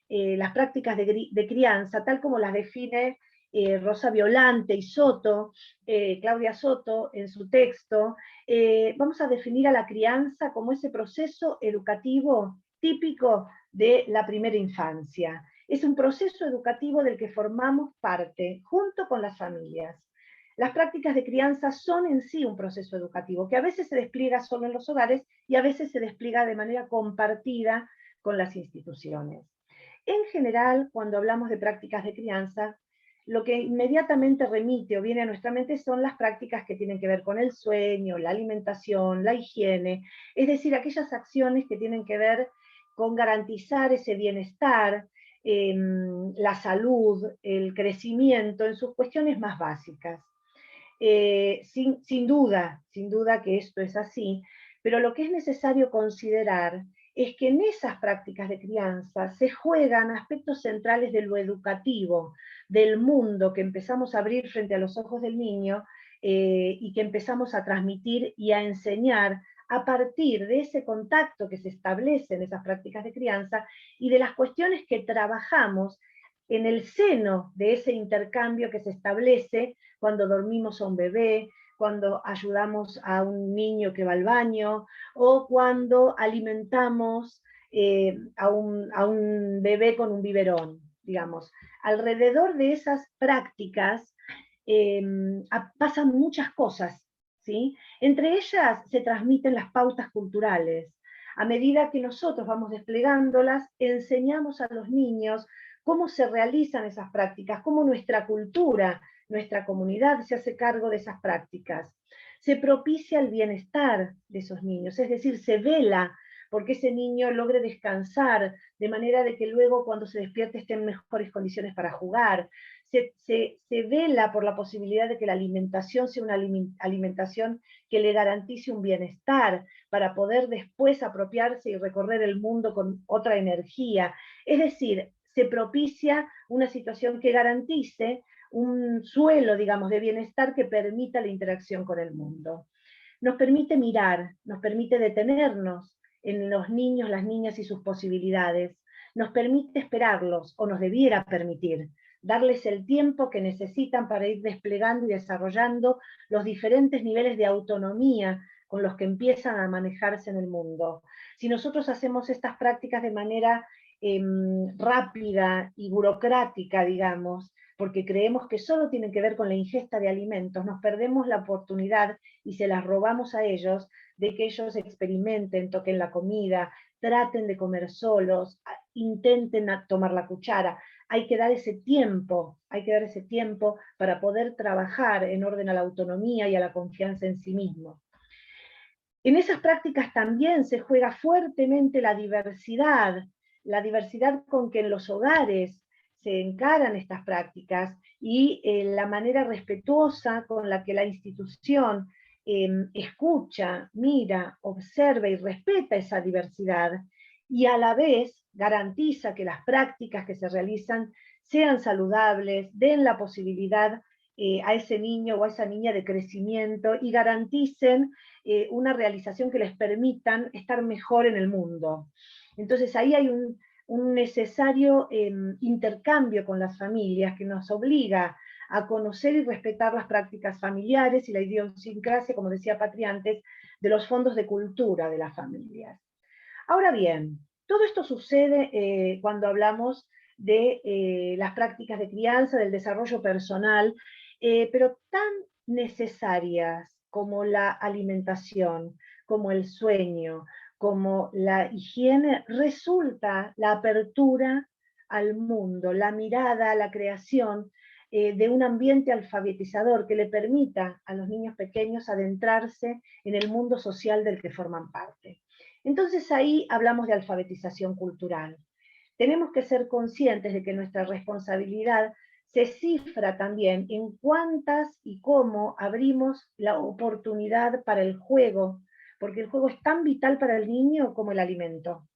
las prácticas de crianza tal como las define Rosa Violante y Soto, Claudia Soto en su texto. Vamos a definir a la crianza como ese proceso educativo típico de la primera infancia. Es un proceso educativo del que formamos parte, junto con las familias. Las prácticas de crianza son en sí un proceso educativo, que a veces se despliega solo en los hogares y a veces se despliega de manera compartida con las instituciones. En general, cuando hablamos de prácticas de crianza, lo que inmediatamente remite o viene a nuestra mente son las prácticas que tienen que ver con el sueño, la alimentación, la higiene, es decir, aquellas acciones que tienen que ver con garantizar ese bienestar, la salud, el crecimiento en sus cuestiones más básicas. Sin duda que esto es así, pero lo que es necesario considerar es que en esas prácticas de crianza se juegan aspectos centrales de lo educativo, del mundo que empezamos a abrir frente a los ojos del niño, y que empezamos a transmitir y a enseñar a partir de ese contacto que se establece en esas prácticas de crianza y de las cuestiones que trabajamos en el seno de ese intercambio que se establece cuando dormimos a un bebé, cuando ayudamos a un niño que va al baño, o cuando alimentamos a un bebé con un biberón, digamos. Alrededor de esas prácticas pasan muchas cosas, ¿sí? Entre ellas se transmiten las pautas culturales. A medida que nosotros vamos desplegándolas, enseñamos a los niños cómo se realizan esas prácticas, cómo nuestra cultura, nuestra comunidad se hace cargo de esas prácticas. Se propicia el bienestar de esos niños, es decir, se vela porque ese niño logre descansar, de manera de que luego cuando se despierte esté en mejores condiciones para jugar. Se vela por la posibilidad de que la alimentación sea una alimentación que le garantice un bienestar para poder después apropiarse y recorrer el mundo con otra energía. Es decir, se propicia una situación que garantice un suelo, digamos, de bienestar que permita la interacción con el mundo. Nos permite mirar, nos permite detenernos en los niños, las niñas y sus posibilidades, nos permite esperarlos, o nos debiera permitir, darles el tiempo que necesitan para ir desplegando y desarrollando los diferentes niveles de autonomía con los que empiezan a manejarse en el mundo. Si nosotros hacemos estas prácticas de manera rápida y burocrática, digamos, porque creemos que solo tienen que ver con la ingesta de alimentos, nos perdemos la oportunidad y se las robamos a ellos de que ellos experimenten, toquen la comida, traten de comer solos, intenten tomar la cuchara. Hay que dar ese tiempo para poder trabajar en orden a la autonomía y a la confianza en sí mismo. En esas prácticas también se juega fuertemente la diversidad con que en los hogares se encaran estas prácticas y la manera respetuosa con la que la institución escucha, mira, observa y respeta esa diversidad, y a la vez garantiza que las prácticas que se realizan sean saludables, den la posibilidad a ese niño o a esa niña de crecimiento y garanticen una realización que les permitan estar mejor en el mundo. Entonces ahí hay un necesario intercambio con las familias que nos obliga a conocer y respetar las prácticas familiares y la idiosincrasia, como decía Patri antes, de los fondos de cultura de las familias. Ahora bien, todo esto sucede cuando hablamos de las prácticas de crianza, del desarrollo personal, pero tan necesarias como la alimentación, como el sueño, como la higiene, resulta la apertura al mundo, la mirada, la creación de un ambiente alfabetizador que le permita a los niños pequeños adentrarse en el mundo social del que forman parte. Entonces ahí hablamos de alfabetización cultural. Tenemos que ser conscientes de que nuestra responsabilidad se cifra también en cuántas y cómo abrimos la oportunidad para el juego, porque el juego es tan vital para el niño como el alimento.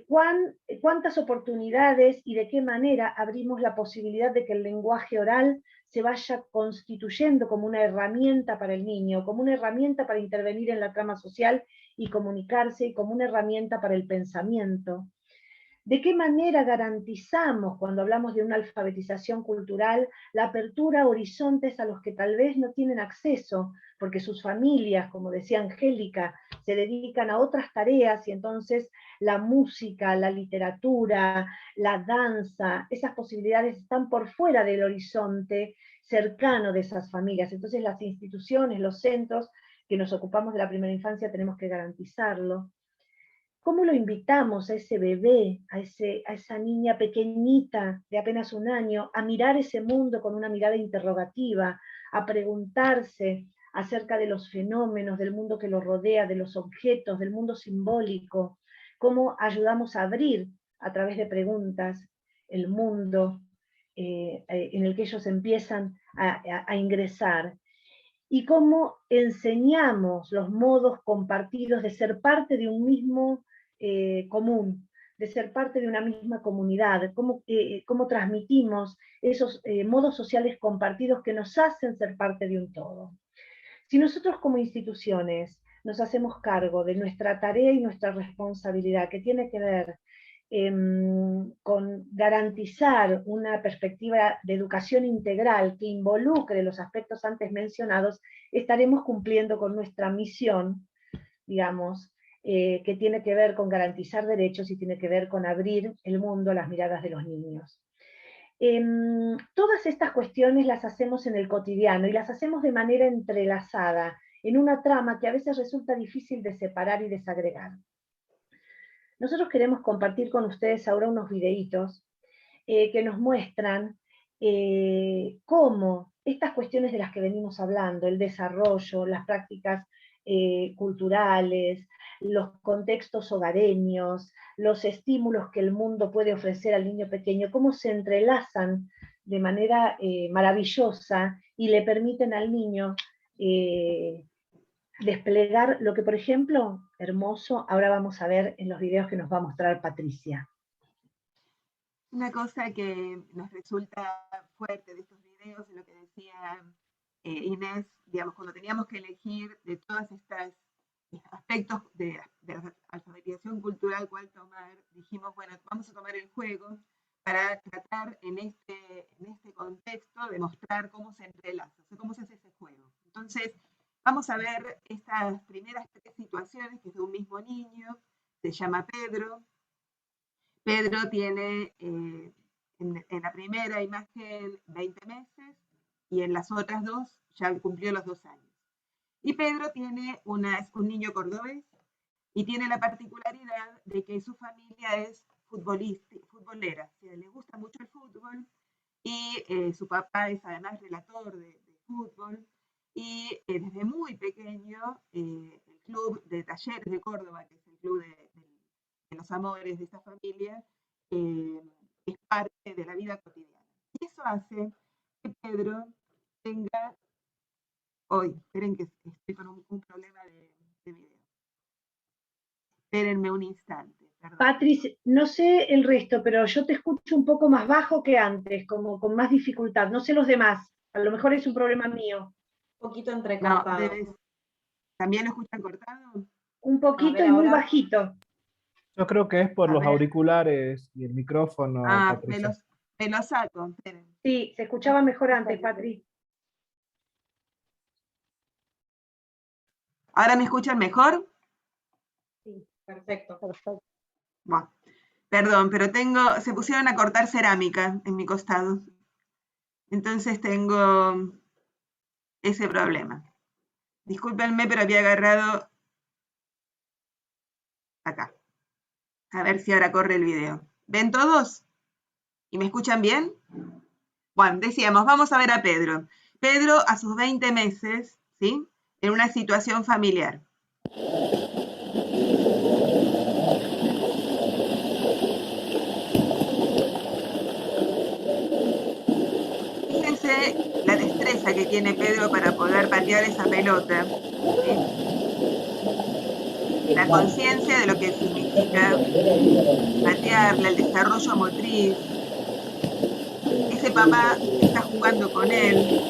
¿Cuántas oportunidades y de qué manera abrimos la posibilidad de que el lenguaje oral se vaya constituyendo como una herramienta para el niño, como una herramienta para intervenir en la trama social y comunicarse, y como una herramienta para el pensamiento? ¿De qué manera garantizamos, cuando hablamos de una alfabetización cultural, la apertura a horizontes a los que tal vez no tienen acceso, porque sus familias, como decía Angélica, se dedican a otras tareas y entonces la música, la literatura, la danza, esas posibilidades están por fuera del horizonte cercano de esas familias? Entonces las instituciones, los centros que nos ocupamos de la primera infancia tenemos que garantizarlo. ¿Cómo lo invitamos a ese bebé, a esa niña pequeñita de apenas 1 año, a mirar ese mundo con una mirada interrogativa, a preguntarse acerca de los fenómenos, del mundo que lo rodea, de los objetos, del mundo simbólico? ¿Cómo ayudamos a abrir a través de preguntas el mundo en el que ellos empiezan a ingresar? Y cómo enseñamos los modos compartidos de ser parte de un mismo común, de ser parte de una misma comunidad, cómo transmitimos esos modos sociales compartidos que nos hacen ser parte de un todo. Si nosotros como instituciones nos hacemos cargo de nuestra tarea y nuestra responsabilidad, que tiene que ver con garantizar una perspectiva de educación integral que involucre los aspectos antes mencionados, estaremos cumpliendo con nuestra misión, digamos, que tiene que ver con garantizar derechos y tiene que ver con abrir el mundo a las miradas de los niños. Todas estas cuestiones las hacemos en el cotidiano y las hacemos de manera entrelazada, en una trama que a veces resulta difícil de separar y desagregar. Nosotros queremos compartir con ustedes ahora unos videitos que nos muestran cómo estas cuestiones de las que venimos hablando, el desarrollo, las prácticas culturales, los contextos hogareños, los estímulos que el mundo puede ofrecer al niño pequeño, cómo se entrelazan de manera maravillosa y le permiten al niño desplegar lo que, por ejemplo, hermoso, ahora vamos a ver en los videos que nos va a mostrar Patricia. Una cosa que nos resulta fuerte de estos videos es lo que decía Inés, digamos, cuando teníamos que elegir de todas estas aspectos de la alfabetización cultural cuál tomar, dijimos, bueno, vamos a tomar el juego para tratar en este contexto de mostrar cómo se entrelaza, o sea, cómo se hace ese juego. Entonces, vamos a ver estas primeras 3 situaciones, que es de un mismo niño, se llama Pedro. Pedro tiene en la primera imagen 20 meses y en las otras 2 ya cumplió los 2 años. Y Pedro es un niño cordobés y tiene la particularidad de que su familia es futbolera, o sea, le gusta mucho el fútbol y su papá es además relator de fútbol y desde muy pequeño el club de Talleres de Córdoba, que es el club de los amores de esta familia, es parte de la vida cotidiana. Y eso hace que Pedro tenga... Hoy, esperen que estoy con un problema de video. Espérenme un instante. Perdón. Patricia, no sé el resto, pero yo te escucho un poco más bajo que antes, como con más dificultad. No sé los demás, a lo mejor es un problema mío. Un poquito entrecortado. No, ¿también lo escuchan cortado? Un poquito y muy bajito. Yo creo que es por los ver. auriculares y el micrófono, Patricia. Me lo saco. Esperen. Sí, se escuchaba mejor antes, Patri. ¿Ahora me escuchan mejor? Sí, perfecto. Bueno, perdón, pero se pusieron a cortar cerámica en mi costado. Entonces tengo ese problema. Discúlpenme, pero había agarrado acá. A ver si ahora corre el video. ¿Ven todos? ¿Y me escuchan bien? Bueno, decíamos, vamos a ver a Pedro. Pedro a sus 20 meses, ¿sí? En una situación familiar. Fíjense la destreza que tiene Pedro para poder patear esa pelota, ¿sí? La conciencia de lo que significa patearla, el desarrollo motriz. Ese papá está jugando con él.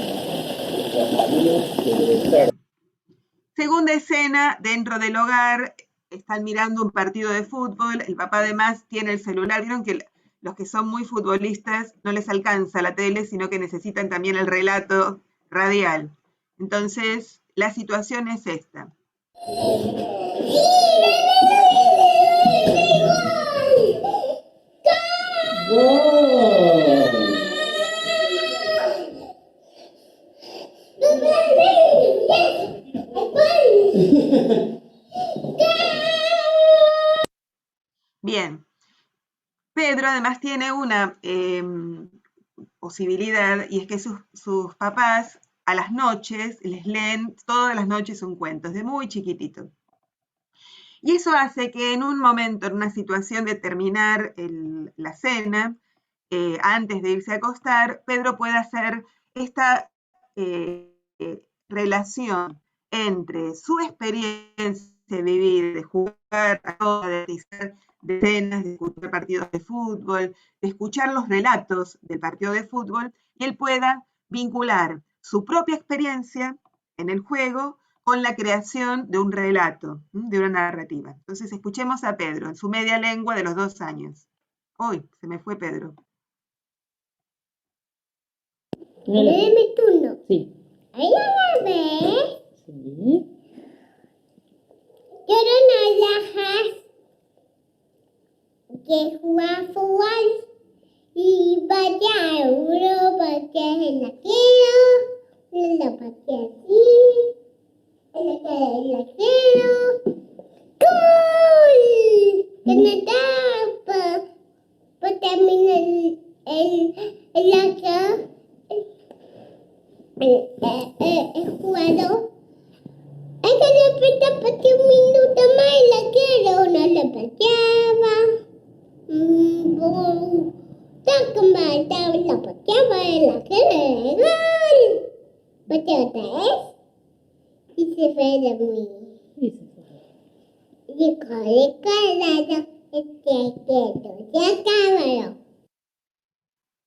Segunda escena, dentro del hogar, están mirando un partido de fútbol, el papá además tiene el celular. Vieron que los que son muy futbolistas no les alcanza la tele, sino que necesitan también el relato radial. Entonces, la situación es esta. Bien. Pedro además tiene una posibilidad, y es que sus papás a las noches les leen todas las noches un cuento, desde muy chiquitito. Y eso hace que en un momento, en una situación de terminar la cena, antes de irse a acostar, Pedro puede hacer esta relación entre su experiencia de vivir, de jugar, de realizar decenas, de escuchar partidos de fútbol, de escuchar los relatos del partido de fútbol, y él pueda vincular su propia experiencia en el juego con la creación de un relato, de una narrativa. Entonces escuchemos a Pedro en su media lengua de los 2 años. Uy, se me fue Pedro. Es mi turno. Sí. Ahí la ves. Sí. Quiero naranjas que juega fútbol y vaya a uno porque la quiero, la pateé así, la quiero. ¡Gol! Que me tapa. Pues termina el acá. El jugador. Es que le pita para 10 minutos más y la quiero, no le pateaba. La pateaba y la quiero. ¡Gol! Pateó otra vez y se fue de mí. Y corre colado, quieto, ya cámara.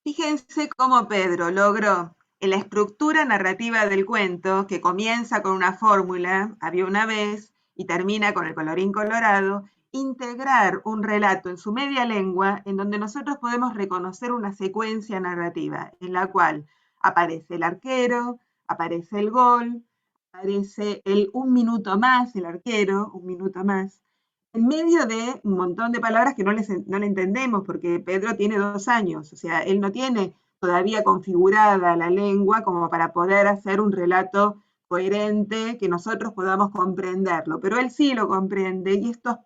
Fíjense cómo Pedro logró en la estructura narrativa del cuento, que comienza con una fórmula, había una vez, y termina con el colorín colorado, integrar un relato en su media lengua en donde nosotros podemos reconocer una secuencia narrativa en la cual aparece el arquero, aparece el gol, aparece el un minuto más, el arquero, un minuto más, en medio de un montón de palabras que no le entendemos, porque Pedro tiene 2 años, o sea, él no tiene todavía configurada la lengua como para poder hacer un relato coherente que nosotros podamos comprenderlo, pero él sí lo comprende y estos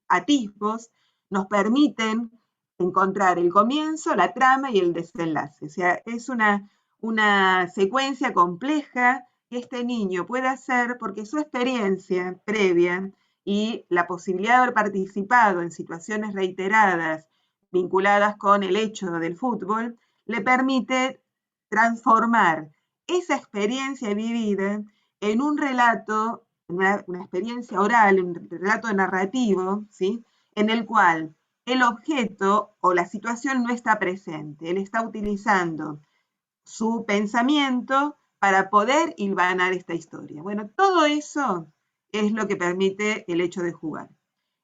atisbos nos permiten encontrar el comienzo, la trama y el desenlace. O sea, es una secuencia compleja que este niño puede hacer porque su experiencia previa y la posibilidad de haber participado en situaciones reiteradas vinculadas con el hecho del fútbol, le permite transformar esa experiencia vivida en un relato, una experiencia oral, un relato narrativo, ¿sí? En el cual el objeto o la situación no está presente, él está utilizando su pensamiento para poder hilvanar esta historia. Bueno, todo eso es lo que permite el hecho de jugar.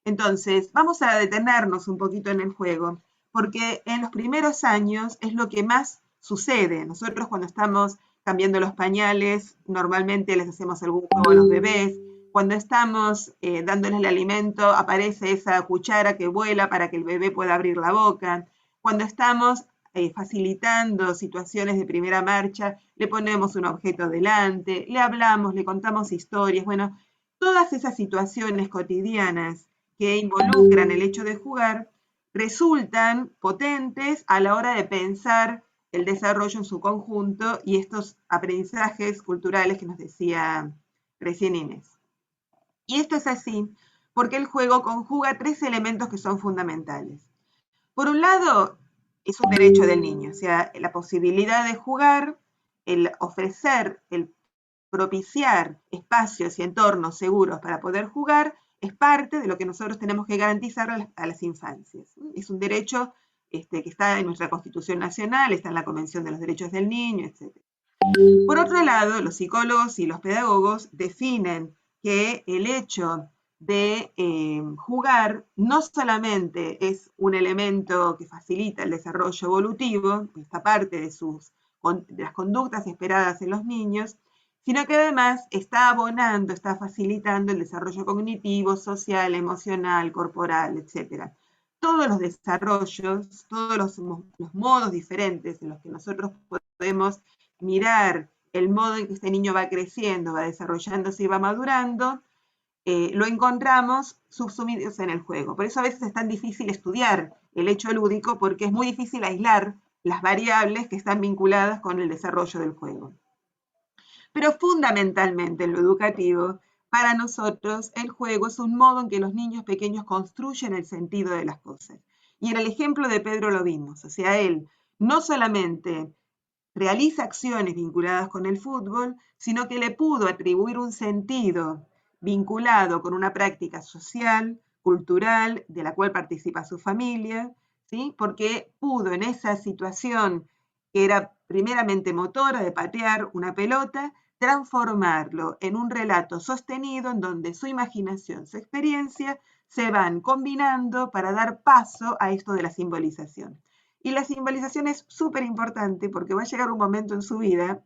Entonces, vamos a detenernos un poquito en el juego, porque en los primeros años es lo que más sucede. Nosotros cuando estamos cambiando los pañales, normalmente les hacemos algún juego a los bebés. Cuando estamos dándoles el alimento, aparece esa cuchara que vuela para que el bebé pueda abrir la boca. Cuando estamos facilitando situaciones de primera marcha, le ponemos un objeto delante, le hablamos, le contamos historias. Bueno, todas esas situaciones cotidianas que involucran el hecho de jugar resultan potentes a la hora de pensar el desarrollo en su conjunto y estos aprendizajes culturales que nos decía recién Inés. Y esto es así porque el juego conjuga 3 elementos que son fundamentales. Por un lado, es un derecho del niño, o sea, la posibilidad de jugar, el ofrecer, el propiciar espacios y entornos seguros para poder jugar, es parte de lo que nosotros tenemos que garantizar a las infancias. Es un derecho que está en nuestra Constitución Nacional, está en la Convención de los Derechos del Niño, etc. Por otro lado, los psicólogos y los pedagogos definen que el hecho de jugar no solamente es un elemento que facilita el desarrollo evolutivo, esta parte de las conductas esperadas en los niños, sino que además está abonando, está facilitando el desarrollo cognitivo, social, emocional, corporal, etc. Todos los desarrollos, todos los modos diferentes en los que nosotros podemos mirar el modo en que este niño va creciendo, va desarrollándose y va madurando, lo encontramos subsumidos en el juego. Por eso a veces es tan difícil estudiar el hecho lúdico, porque es muy difícil aislar las variables que están vinculadas con el desarrollo del juego. Pero fundamentalmente en lo educativo, para nosotros el juego es un modo en que los niños pequeños construyen el sentido de las cosas. Y en el ejemplo de Pedro lo vimos, o sea, él no solamente realiza acciones vinculadas con el fútbol, sino que le pudo atribuir un sentido vinculado con una práctica social, cultural, de la cual participa su familia, ¿sí? Porque pudo en esa situación que era primeramente motora, de patear una pelota, transformarlo en un relato sostenido en donde su imaginación, su experiencia, se van combinando para dar paso a esto de la simbolización. Y la simbolización es súper importante porque va a llegar un momento en su vida,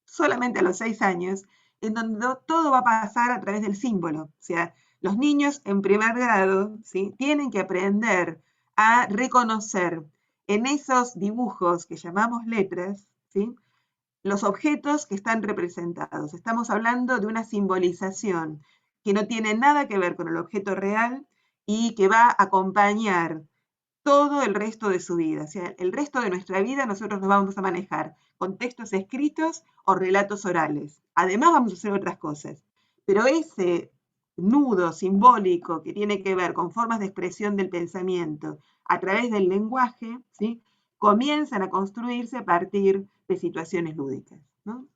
solamente a los 6 años, en donde todo va a pasar a través del símbolo. O sea, los niños en primer grado, ¿sí?, tienen que aprender a reconocer en esos dibujos que llamamos letras, ¿sí?, los objetos que están representados. Estamos hablando de una simbolización que no tiene nada que ver con el objeto real y que va a acompañar todo el resto de su vida. O sea, el resto de nuestra vida nosotros nos vamos a manejar con textos escritos o relatos orales. Además vamos a hacer otras cosas. Pero ese nudo simbólico que tiene que ver con formas de expresión del pensamiento a través del lenguaje, ¿sí?, comienzan a construirse a partir de situaciones lúdicas, ¿no?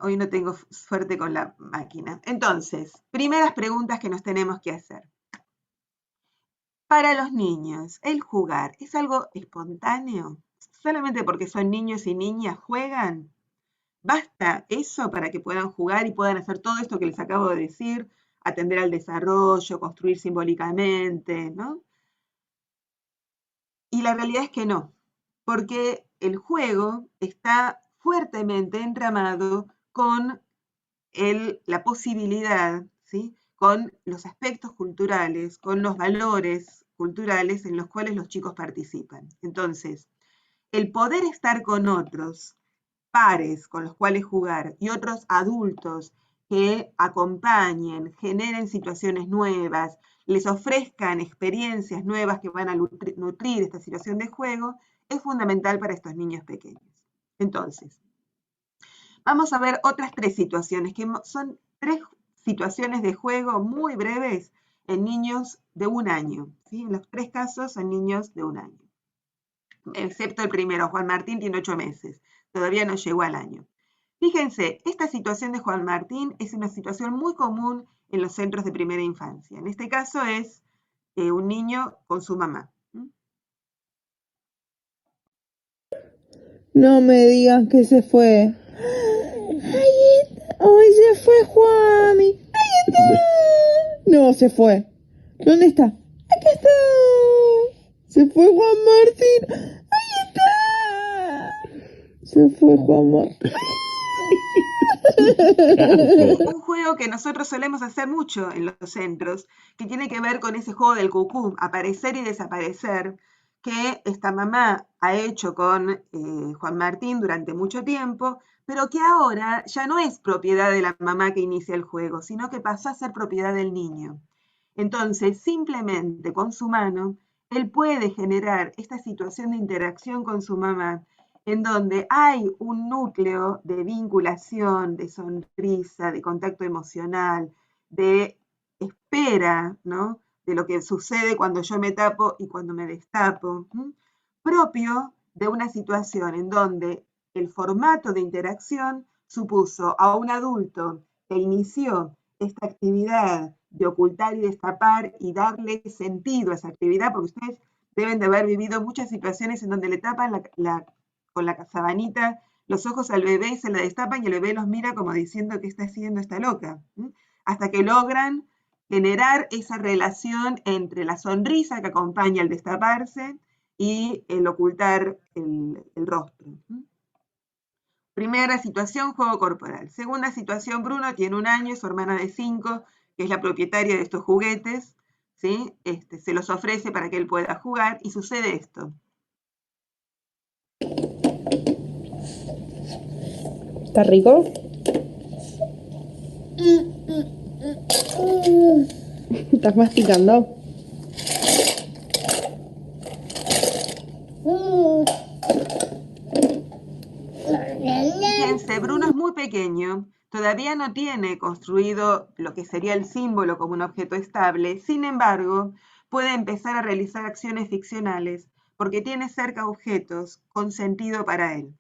Hoy no tengo suerte con la máquina. Entonces, primeras preguntas que nos tenemos que hacer. Para los niños, el jugar es algo espontáneo. Solamente porque son niños y niñas juegan. ¿Basta eso para que puedan jugar y puedan hacer todo esto que les acabo de decir? Atender al desarrollo, construir simbólicamente, ¿no? Y la realidad es que no, porque el juego está fuertemente entramado con la posibilidad, ¿sí?, con los aspectos culturales, con los valores culturales en los cuales los chicos participan. Entonces, el poder estar con otros pares con los cuales jugar y otros adultos que acompañen, generen situaciones nuevas, les ofrezcan experiencias nuevas que van a nutrir esta situación de juego, es fundamental para estos niños pequeños. Entonces, vamos a ver otras 3 situaciones, que son 3 situaciones de juego muy breves en niños de 1 año. ¿Sí? En los 3 casos son niños de 1 año. Excepto el primero, Juan Martín tiene 8 meses, todavía no llegó al año. Fíjense, esta situación de Juan Martín es una situación muy común en los centros de primera infancia. En este caso es un niño con su mamá. No me digas que se fue. ¡Ay, se fue Juami! ¡Ahí está! No, se fue. ¿Dónde está? ¡Acá está! Se fue Juan Martín. ¡Ahí está! Se fue Juan Martín. Un juego que nosotros solemos hacer mucho en los centros, que tiene que ver con ese juego del cucú, aparecer y desaparecer, que esta mamá ha hecho con Juan Martín durante mucho tiempo, pero que ahora ya no es propiedad de la mamá que inicia el juego, sino que pasó a ser propiedad del niño. Entonces, simplemente con su mano, él puede generar esta situación de interacción con su mamá, en donde hay un núcleo de vinculación, de sonrisa, de contacto emocional, de espera, ¿no?, de lo que sucede cuando yo me tapo y cuando me destapo, propio de una situación en donde el formato de interacción supuso a un adulto que inició esta actividad de ocultar y destapar y darle sentido a esa actividad, porque ustedes deben de haber vivido muchas situaciones en donde le tapan con la sabanita los ojos al bebé y se la destapan y el bebé los mira como diciendo ¿qué está haciendo esta loca? Hasta que logran generar esa relación entre la sonrisa que acompaña el destaparse y el ocultar el rostro. Primera situación, juego corporal. Segunda situación, Bruno tiene 1 año, su hermana de 5, que es la propietaria de estos juguetes, ¿sí? Se los ofrece para que él pueda jugar y sucede esto. ¿Está rico? ¿Estás masticando? Fíjense, Bruno es muy pequeño, todavía no tiene construido lo que sería el símbolo como un objeto estable, sin embargo, puede empezar a realizar acciones ficcionales porque tiene cerca objetos con sentido para él.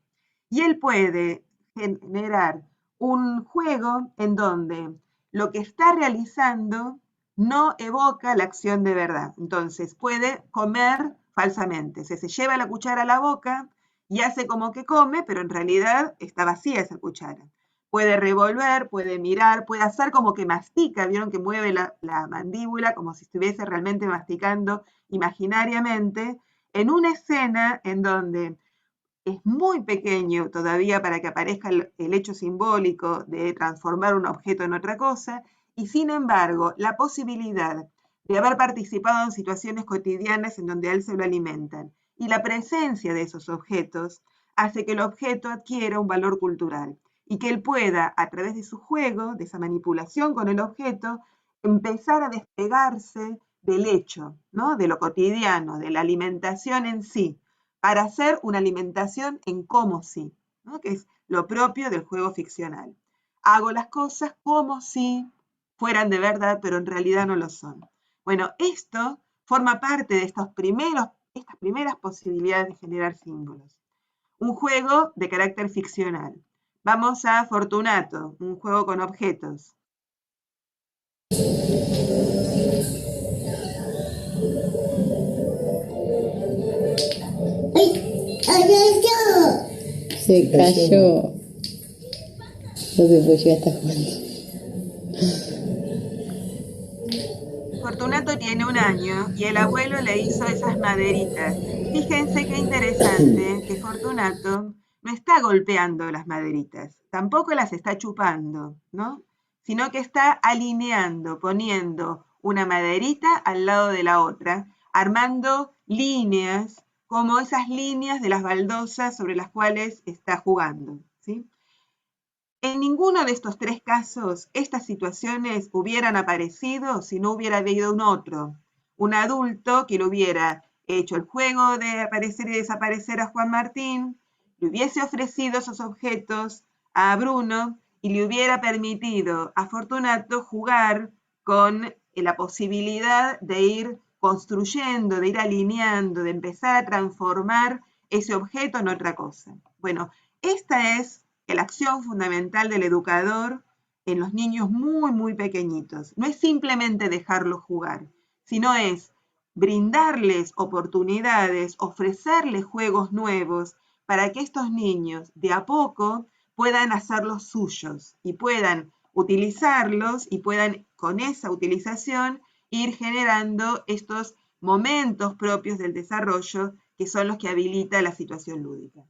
Y él puede generar un juego en donde lo que está realizando no evoca la acción de verdad. Entonces puede comer falsamente. O sea, se lleva la cuchara a la boca y hace como que come, pero en realidad está vacía esa cuchara. Puede revolver, puede mirar, puede hacer como que mastica. Vieron que mueve la mandíbula como si estuviese realmente masticando imaginariamente, en una escena en donde es muy pequeño todavía para que aparezca el hecho simbólico de transformar un objeto en otra cosa, y sin embargo, la posibilidad de haber participado en situaciones cotidianas en donde a él se lo alimentan, y la presencia de esos objetos hace que el objeto adquiera un valor cultural, y que él pueda, a través de su juego, de esa manipulación con el objeto, empezar a despegarse del hecho, ¿no? De lo cotidiano, de la alimentación en sí, para hacer una alimentación en como si, ¿no? Que es lo propio del juego ficcional. Hago las cosas como si fueran de verdad, pero en realidad no lo son. Bueno, esto forma parte de estas primeras posibilidades de generar símbolos. Un juego de carácter ficcional. Vamos a Fortunato, un juego con objetos. Se cayó. No se puede llegar hasta jugando. Fortunato tiene 1 año y el abuelo le hizo esas maderitas. Fíjense qué interesante que Fortunato no está golpeando las maderitas, tampoco las está chupando, ¿no? Sino que está alineando, poniendo una maderita al lado de la otra, armando líneas, como esas líneas de las baldosas sobre las cuales está jugando, ¿sí? En ninguno de estos 3 casos, estas situaciones hubieran aparecido si no hubiera habido un adulto que le hubiera hecho el juego de aparecer y desaparecer a Juan Martín, le hubiese ofrecido esos objetos a Bruno y le hubiera permitido a Fortunato jugar con la posibilidad de ir construyendo, de ir alineando, de empezar a transformar ese objeto en otra cosa. Bueno, esta es la acción fundamental del educador en los niños muy, muy pequeñitos. No es simplemente dejarlos jugar, sino es brindarles oportunidades, ofrecerles juegos nuevos para que estos niños de a poco puedan hacerlos suyos y puedan utilizarlos y puedan con esa utilización ir generando estos momentos propios del desarrollo que son los que habilita la situación lúdica.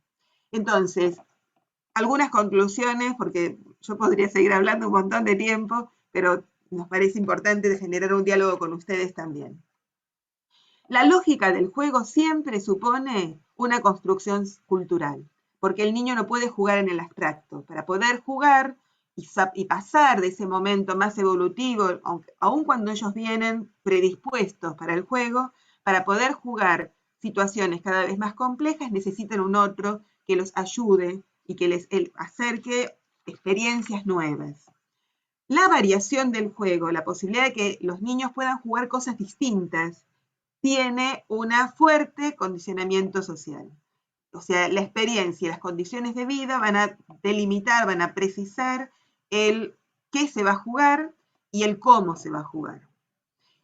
Entonces, algunas conclusiones, porque yo podría seguir hablando un montón de tiempo, pero nos parece importante generar un diálogo con ustedes también. La lógica del juego siempre supone una construcción cultural, porque el niño no puede jugar en el abstracto. Para poder jugar y pasar de ese momento más evolutivo, aun cuando ellos vienen predispuestos para el juego, para poder jugar situaciones cada vez más complejas, necesitan un otro que los ayude y que les acerque experiencias nuevas. La variación del juego, la posibilidad de que los niños puedan jugar cosas distintas, tiene un fuerte condicionamiento social. O sea, la experiencia y las condiciones de vida van a delimitar, van a precisar el qué se va a jugar y el cómo se va a jugar.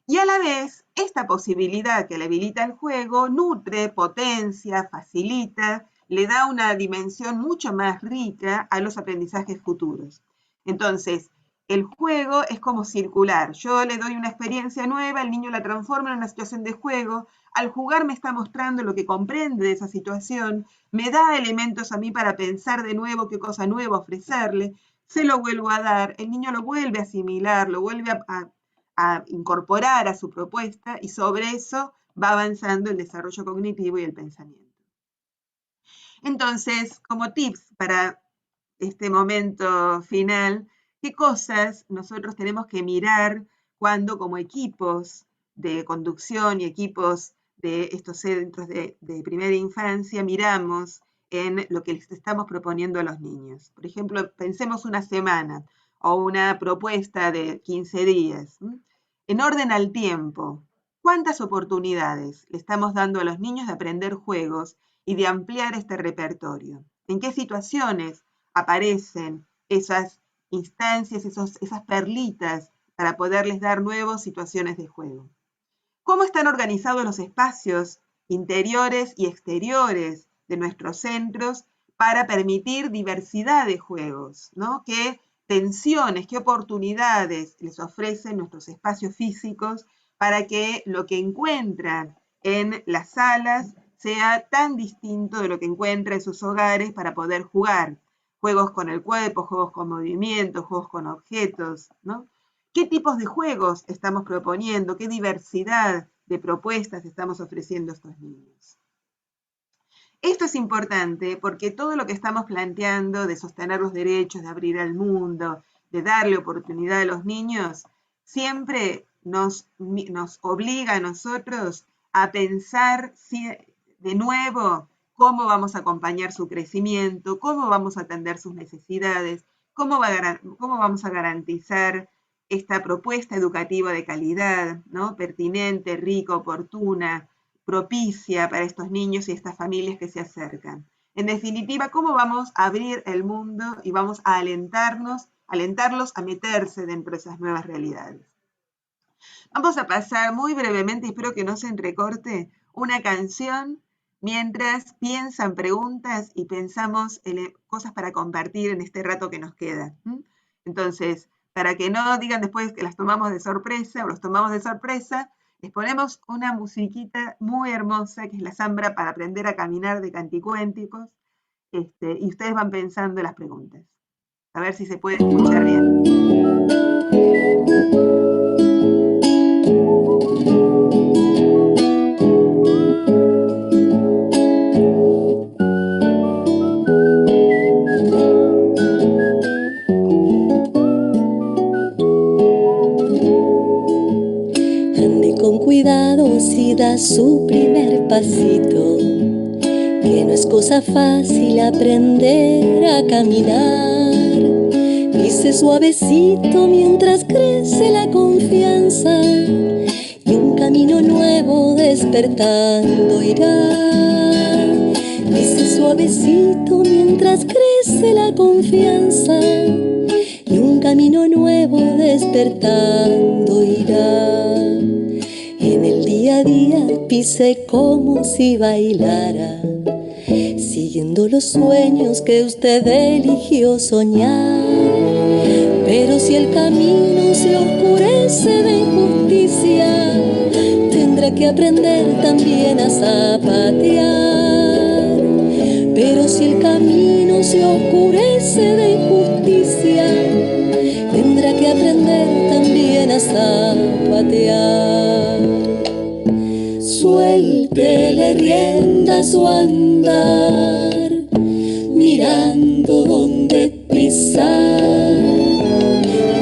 Y a la vez, esta posibilidad que le habilita el juego nutre, potencia, facilita, le da una dimensión mucho más rica a los aprendizajes futuros. Entonces, el juego es como circular. Yo le doy una experiencia nueva, el niño la transforma en una situación de juego. Al jugar me está mostrando lo que comprende de esa situación, me da elementos a mí para pensar de nuevo qué cosa nueva ofrecerle, se lo vuelvo a dar, el niño lo vuelve a asimilar, lo vuelve a incorporar a su propuesta y sobre eso va avanzando el desarrollo cognitivo y el pensamiento. Entonces, como tips para este momento final, ¿qué cosas nosotros tenemos que mirar cuando como equipos de conducción y equipos de estos centros de primera infancia miramos en lo que les estamos proponiendo a los niños? Por ejemplo, pensemos una semana o una propuesta de 15 días. En orden al tiempo, ¿cuántas oportunidades le estamos dando a los niños de aprender juegos y de ampliar este repertorio? ¿En qué situaciones aparecen esas instancias, esas perlitas para poderles dar nuevas situaciones de juego. ¿Cómo están organizados los espacios interiores y exteriores de nuestros centros para permitir diversidad de juegos, ¿no? ¿Qué tensiones, qué oportunidades les ofrecen nuestros espacios físicos para que lo que encuentran en las salas sea tan distinto de lo que encuentra en sus hogares para poder jugar? Juegos con el cuerpo, juegos con movimiento, juegos con objetos, ¿no? ¿Qué tipos de juegos estamos proponiendo? ¿Qué diversidad de propuestas estamos ofreciendo a estos niños? Esto es importante porque todo lo que estamos planteando de sostener los derechos, de abrir al mundo, de darle oportunidad a los niños, siempre nos obliga a nosotros a pensar de nuevo cómo vamos a acompañar su crecimiento, cómo vamos a atender sus necesidades, cómo vamos a garantizar esta propuesta educativa de calidad, ¿no? Pertinente, rica, oportuna, propicia para estos niños y estas familias que se acercan. En definitiva, cómo vamos a abrir el mundo y vamos a alentarlos a meterse dentro de esas nuevas realidades. Vamos a pasar muy brevemente, espero que no se entrecorte, una canción mientras piensan preguntas y pensamos en cosas para compartir en este rato que nos queda. Entonces, para que no digan después que las tomamos de sorpresa o los tomamos de sorpresa, les ponemos una musiquita muy hermosa que es la Zambra para aprender a caminar de Canticuénticos, y ustedes van pensando las preguntas. A ver si se puede escuchar bien. Cuidado si da su primer pasito, que no es cosa fácil aprender a caminar. Pise suavecito mientras crece la confianza y un camino nuevo despertando irá. Pise suavecito mientras crece la confianza y un camino nuevo despertando irá. En el día a día pise como si bailara, siguiendo los sueños que usted eligió soñar. Pero si el camino se oscurece de injusticia, tendrá que aprender también a zapatear. Pero si el camino se oscurece de injusticia, tendrá que aprender también a zapatear. Suéltele rienda a su andar, mirando dónde pisar,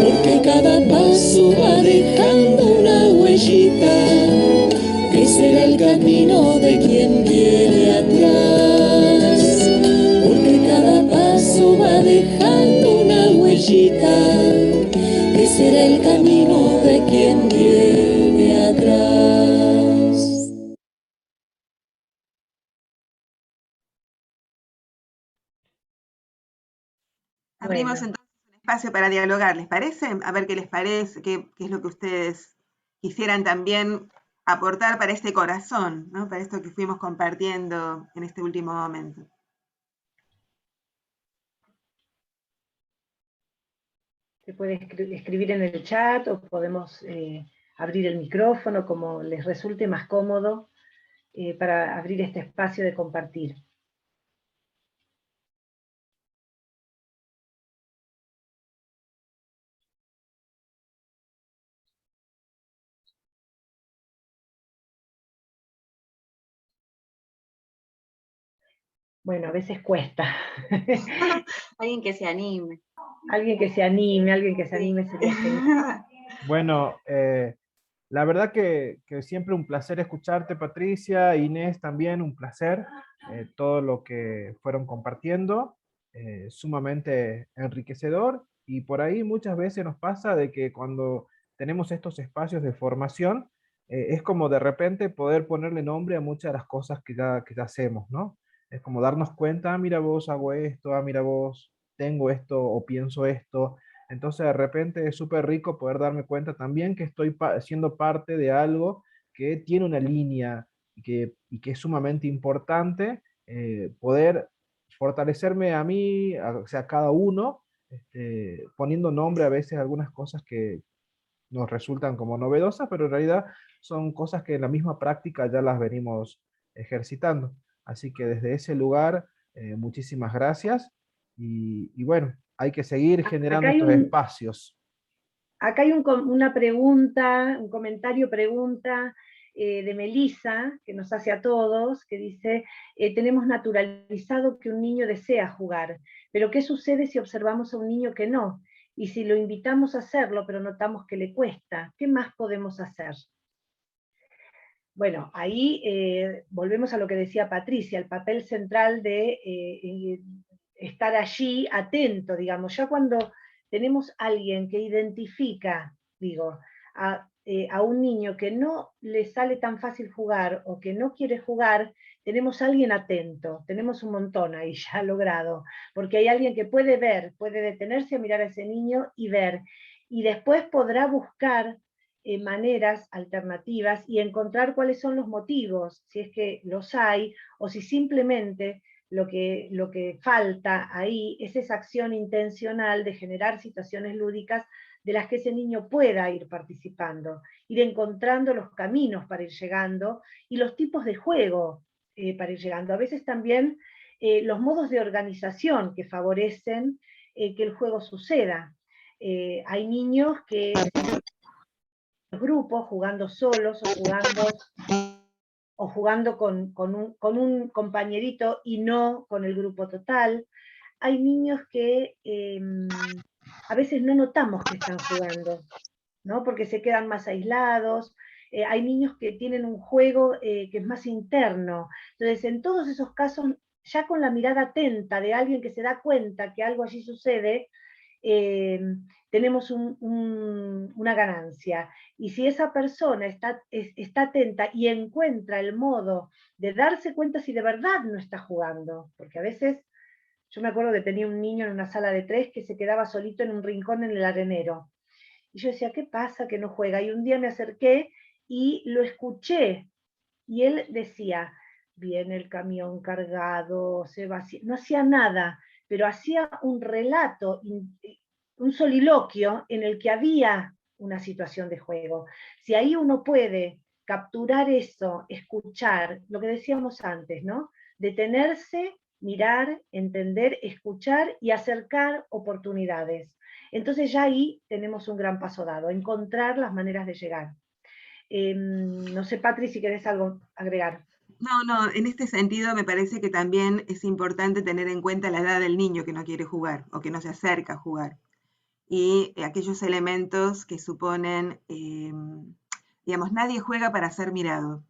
porque cada paso va dejando una huellita, que será el camino de quien viene atrás. Porque cada paso va dejando una huellita, que será el camino de quien viene atrás. Abrimos entonces un espacio para dialogar, ¿les parece? A ver qué les parece, qué es lo que ustedes quisieran también aportar para este corazón, ¿no? Para esto que fuimos compartiendo en este último momento. Se puede escribir en el chat o podemos abrir el micrófono como les resulte más cómodo para abrir este espacio de compartir. Bueno, a veces cuesta. Alguien que se anime. Alguien que se anime sería genial. Bueno, la verdad que siempre un placer escucharte, Patricia, Inés también, un placer, todo lo que fueron compartiendo, sumamente enriquecedor, y por ahí muchas veces nos pasa de que cuando tenemos estos espacios de formación, es como de repente poder ponerle nombre a muchas de las cosas que ya hacemos, ¿no? Es como darnos cuenta, ah, mira vos, hago esto, ah, mira vos, tengo esto o pienso esto, Entonces de repente es súper rico poder darme cuenta también que estoy siendo parte de algo que tiene una línea y que es sumamente importante poder fortalecerme a mí, o sea, a cada uno, poniendo nombre a veces a algunas cosas que nos resultan como novedosas, pero en realidad son cosas que en la misma práctica ya las venimos ejercitando. Así que desde ese lugar, muchísimas gracias y bueno, hay que seguir generando Acá hay estos espacios. Acá hay una pregunta, un comentario pregunta de Melissa, que nos hace a todos, que dice, tenemos naturalizado que un niño desea jugar, pero ¿qué sucede si observamos a un niño que no? Y si lo invitamos a hacerlo, pero notamos que le cuesta, ¿qué más podemos hacer? Bueno, ahí volvemos a lo que decía Patricia, el papel central de estar allí atento, digamos, ya cuando tenemos a alguien que identifica, digo, a un niño que no le sale tan fácil jugar o que no quiere jugar, tenemos a alguien atento, tenemos un montón ahí ya logrado, porque hay alguien que puede ver, puede detenerse a mirar a ese niño y ver, y después podrá buscar maneras alternativas y encontrar cuáles son los motivos, si es que los hay, o si simplemente lo que falta ahí es esa acción intencional de generar situaciones lúdicas de las que ese niño pueda ir participando, ir encontrando los caminos para ir llegando y los tipos de juego para ir llegando. A veces también los modos de organización que favorecen que el juego suceda. Hay niños que grupos, jugando solos o jugando con un compañerito y no con el grupo total. Hay niños que a veces no notamos que están jugando, ¿no? Porque se quedan más aislados. Hay niños que tienen un juego que es más interno. Entonces, en todos esos casos, ya con la mirada atenta de alguien que se da cuenta que algo allí sucede, tenemos una ganancia. Y si esa persona está atenta y encuentra el modo de darse cuenta si de verdad no está jugando, porque a veces, yo me acuerdo que tenía un niño en una sala de 3 que se quedaba solito en un rincón en el arenero. Y yo decía, ¿qué pasa que no juega? Y un día me acerqué y lo escuché. Y él decía, viene el camión cargado, se vacía. No hacía nada, pero hacía un relato, un soliloquio en el que había una situación de juego. Si ahí uno puede capturar eso, escuchar, lo que decíamos antes, ¿no? Detenerse, mirar, entender, escuchar y acercar oportunidades. Entonces ya ahí tenemos un gran paso dado, encontrar las maneras de llegar. No sé, Patri, si querés algo agregar. No, en este sentido me parece que también es importante tener en cuenta la edad del niño que no quiere jugar o que no se acerca a jugar. Y aquellos elementos que suponen, digamos, nadie juega para ser mirado,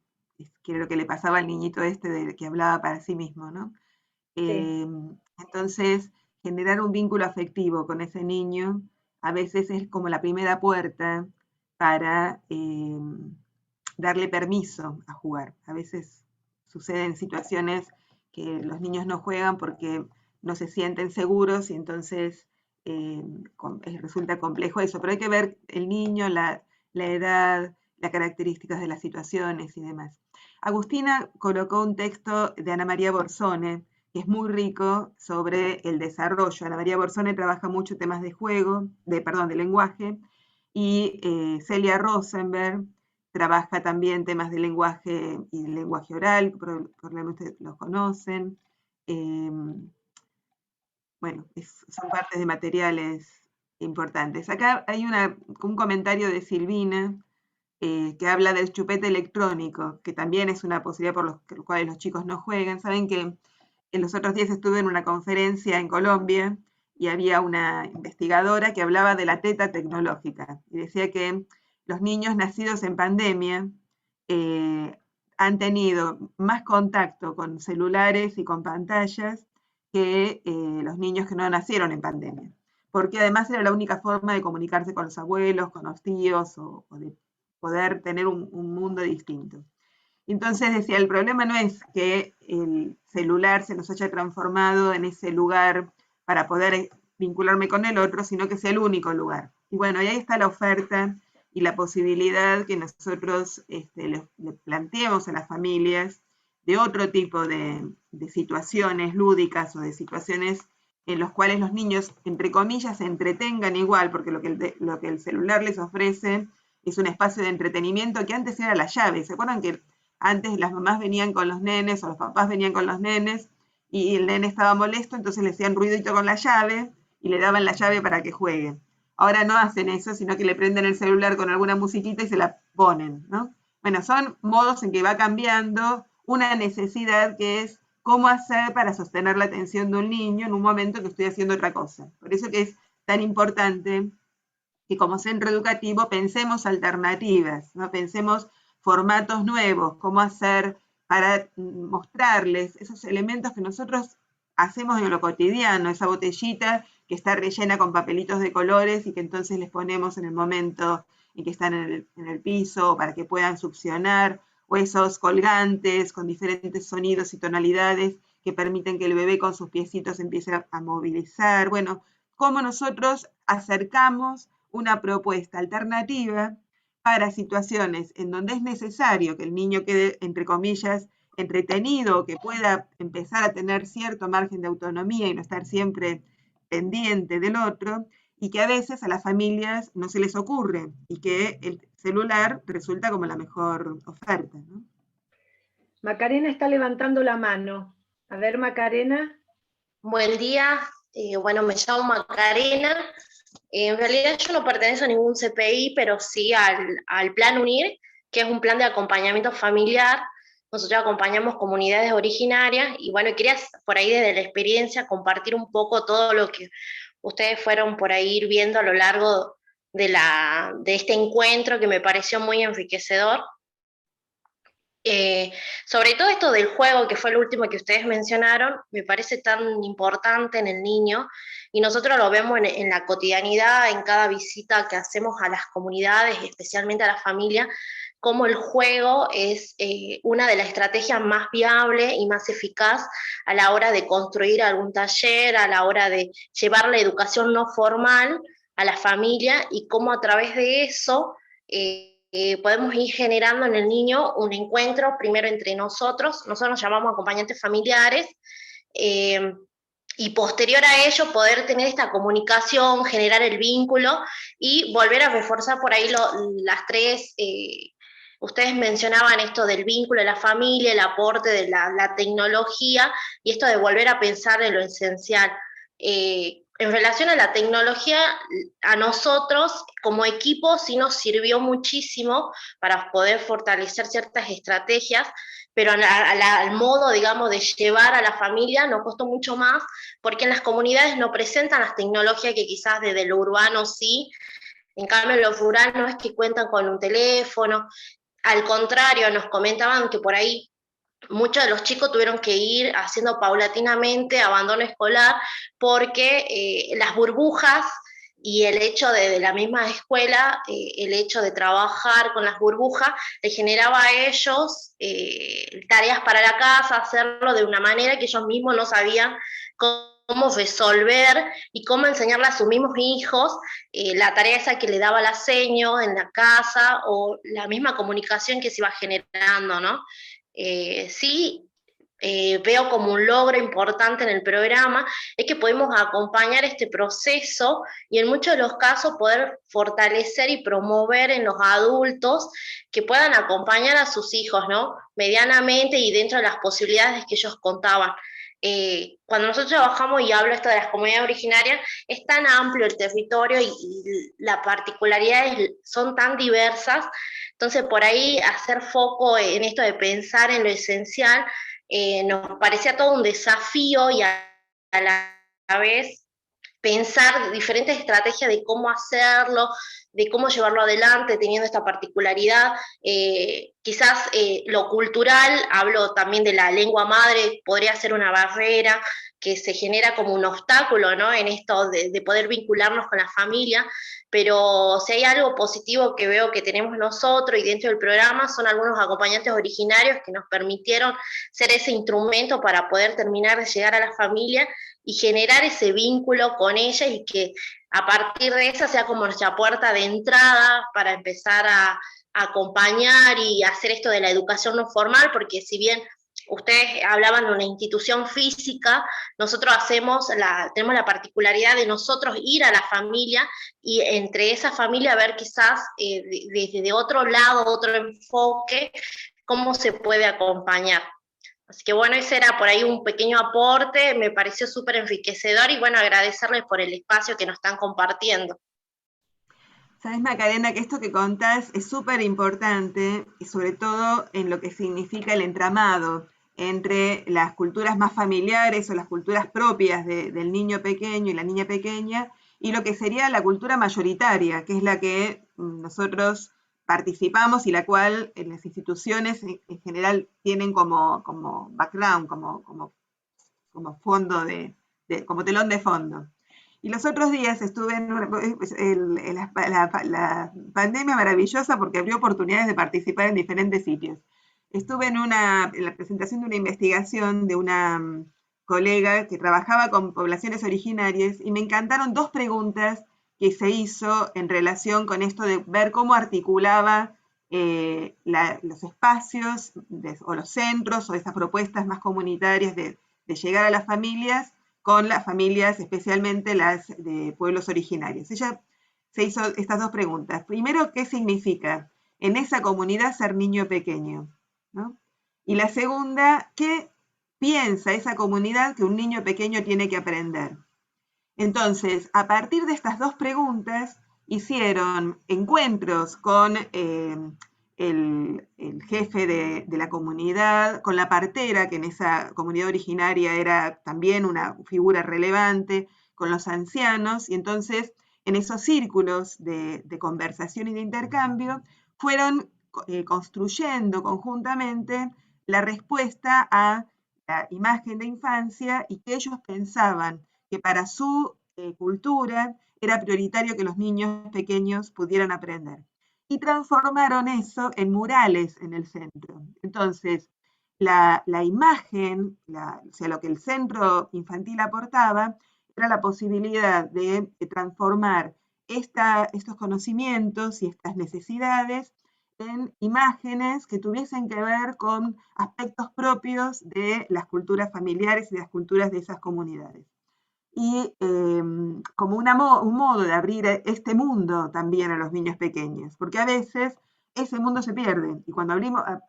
que era lo que le pasaba al niñito que hablaba para sí mismo, ¿no? Sí. Entonces, generar un vínculo afectivo con ese niño a veces es como la primera puerta para darle permiso a jugar. A veces suceden situaciones que los niños no juegan porque no se sienten seguros y entonces resulta complejo eso, pero hay que ver el niño, la edad, las características de las situaciones y demás. Agustina colocó un texto de Ana María Borzone, que es muy rico sobre el desarrollo. Ana María Borzone trabaja mucho temas de de lenguaje, y Celia Rosenberg trabaja también temas de lenguaje y lenguaje oral, probablemente los conocen. Bueno, son partes de materiales importantes. Acá hay un comentario de Silvina que habla del chupete electrónico, que también es una posibilidad por los cuales los chicos no juegan. Saben que en los otros días estuve en una conferencia en Colombia y había una investigadora que hablaba de la teta tecnológica y decía que los niños nacidos en pandemia han tenido más contacto con celulares y con pantallas que los niños que no nacieron en pandemia, porque además era la única forma de comunicarse con los abuelos, con los tíos, o de poder tener un mundo distinto. Entonces decía, el problema no es que el celular se nos haya transformado en ese lugar para poder vincularme con el otro, sino que sea el único lugar. Y bueno, y ahí está la oferta y la posibilidad que nosotros le planteemos a las familias de otro tipo de situaciones lúdicas o de situaciones en los cuales los niños, entre comillas, se entretengan igual, porque lo que el celular les ofrece es un espacio de entretenimiento que antes era la llave. ¿Se acuerdan que antes las mamás venían con los nenes o los papás venían con los nenes y el nene estaba molesto, entonces le hacían ruidito con la llave y le daban la llave para que juegue? Ahora no hacen eso, sino que le prenden el celular con alguna musiquita y se la ponen, ¿no? Bueno, son modos en que va cambiando una necesidad que es cómo hacer para sostener la atención de un niño en un momento que estoy haciendo otra cosa. Por eso que es tan importante que como centro educativo pensemos alternativas, ¿no? Pensemos formatos nuevos, cómo hacer para mostrarles esos elementos que nosotros hacemos en lo cotidiano, esa botellita que está rellena con papelitos de colores y que entonces les ponemos en el momento en que están en el piso para que puedan succionar, o esos colgantes con diferentes sonidos y tonalidades que permiten que el bebé con sus piecitos empiece a movilizar. Bueno, cómo nosotros acercamos una propuesta alternativa para situaciones en donde es necesario que el niño quede, entre comillas, entretenido, que pueda empezar a tener cierto margen de autonomía y no estar siempre pendiente del otro, y que a veces a las familias no se les ocurre, y que el celular resulta como la mejor oferta, ¿no? Macarena está levantando la mano. A ver, Macarena. Buen día, bueno, me llamo Macarena. En realidad yo no pertenezco a ningún CPI, pero sí al Plan UNIR, que es un plan de acompañamiento familiar. Nosotros acompañamos comunidades originarias y bueno, quería por ahí desde la experiencia compartir un poco todo lo que ustedes fueron por ahí ir viendo a lo largo de este encuentro, que me pareció muy enriquecedor. Sobre todo esto del juego, que fue el último que ustedes mencionaron, me parece tan importante en el niño, y nosotros lo vemos en la cotidianidad, en cada visita que hacemos a las comunidades, especialmente a la familia, cómo el juego es una de las estrategias más viables y más eficaz a la hora de construir algún taller, a la hora de llevar la educación no formal a la familia, y cómo a través de eso podemos ir generando en el niño un encuentro primero entre nosotros nos llamamos acompañantes familiares, y posterior a ello poder tener esta comunicación, generar el vínculo y volver a reforzar por ahí las tres. Ustedes mencionaban esto del vínculo de la familia, el aporte de la tecnología y esto de volver a pensar en lo esencial. En relación a la tecnología, a nosotros como equipo sí nos sirvió muchísimo para poder fortalecer ciertas estrategias, pero al modo, digamos, de llevar a la familia nos costó mucho más, porque en las comunidades no presentan las tecnologías que quizás desde lo urbano sí, en cambio en lo rural no es que cuentan con un teléfono, al contrario, nos comentaban que por ahí muchos de los chicos tuvieron que ir haciendo paulatinamente abandono escolar porque las burbujas y el hecho de la misma escuela, el hecho de trabajar con las burbujas, les generaba a ellos tareas para la casa, hacerlo de una manera que ellos mismos no sabían cómo resolver y cómo enseñarle a sus mismos hijos la tarea esa que le daba la seño en la casa o la misma comunicación que se iba generando, ¿no? Sí, veo como un logro importante en el programa, es que podemos acompañar este proceso y en muchos de los casos poder fortalecer y promover en los adultos que puedan acompañar a sus hijos, ¿no? Medianamente y dentro de las posibilidades que ellos contaban. Cuando nosotros trabajamos, y hablo esto de las comunidades originarias, es tan amplio el territorio y las particularidades son tan diversas, entonces por ahí hacer foco en esto de pensar en lo esencial nos parecía todo un desafío y a la vez pensar diferentes estrategias de cómo hacerlo, de cómo llevarlo adelante teniendo esta particularidad. Quizás lo cultural, hablo también de la lengua madre, podría ser una barrera que se genera como un obstáculo, ¿no? En esto de poder vincularnos con la familia, pero si hay algo positivo que veo que tenemos nosotros y dentro del programa son algunos acompañantes originarios que nos permitieron ser ese instrumento para poder terminar de llegar a la familia y generar ese vínculo con ella y que a partir de esa sea como nuestra puerta de entrada para empezar a acompañar y hacer esto de la educación no formal, porque si bien ustedes hablaban de una institución física, nosotros tenemos la particularidad de nosotros ir a la familia y entre esa familia ver quizás desde otro lado, otro enfoque, cómo se puede acompañar. Así que bueno, ese era por ahí un pequeño aporte, me pareció súper enriquecedor y bueno, agradecerles por el espacio que nos están compartiendo. Sabes, Macarena, que esto que contás es súper importante, y sobre todo en lo que significa el entramado entre las culturas más familiares o las culturas propias del niño pequeño y la niña pequeña, y lo que sería la cultura mayoritaria, que es la que nosotros participamos y la cual en las instituciones en general tienen como background, como fondo como telón de fondo. Y los otros días estuve en la pandemia maravillosa porque abrió oportunidades de participar en diferentes sitios. Estuve en la presentación de una investigación de una colega que trabajaba con poblaciones originarias y me encantaron 2 preguntas que se hizo en relación con esto de ver cómo articulaba los espacios o los centros o esas propuestas más comunitarias de llegar a las familias con las familias, especialmente las de pueblos originarios. Ella se hizo estas 2 preguntas. Primero, ¿qué significa en esa comunidad ser niño pequeño? ¿No? Y la segunda, ¿qué piensa esa comunidad que un niño pequeño tiene que aprender? Entonces, a partir de estas 2 preguntas, hicieron encuentros con el jefe de la comunidad, con la partera, que en esa comunidad originaria era también una figura relevante, con los ancianos, y entonces en esos círculos de conversación y de intercambio fueron construyendo conjuntamente la respuesta a la imagen de infancia y que ellos pensaban que para su cultura era prioritario que los niños pequeños pudieran aprender. Y transformaron eso en murales en el centro. Entonces, la imagen, o sea, lo que el centro infantil aportaba, era la posibilidad de transformar estos conocimientos y estas necesidades en imágenes que tuviesen que ver con aspectos propios de las culturas familiares y de las culturas de esas comunidades. Y como un modo de abrir este mundo también a los niños pequeños, porque a veces ese mundo se pierde, y cuando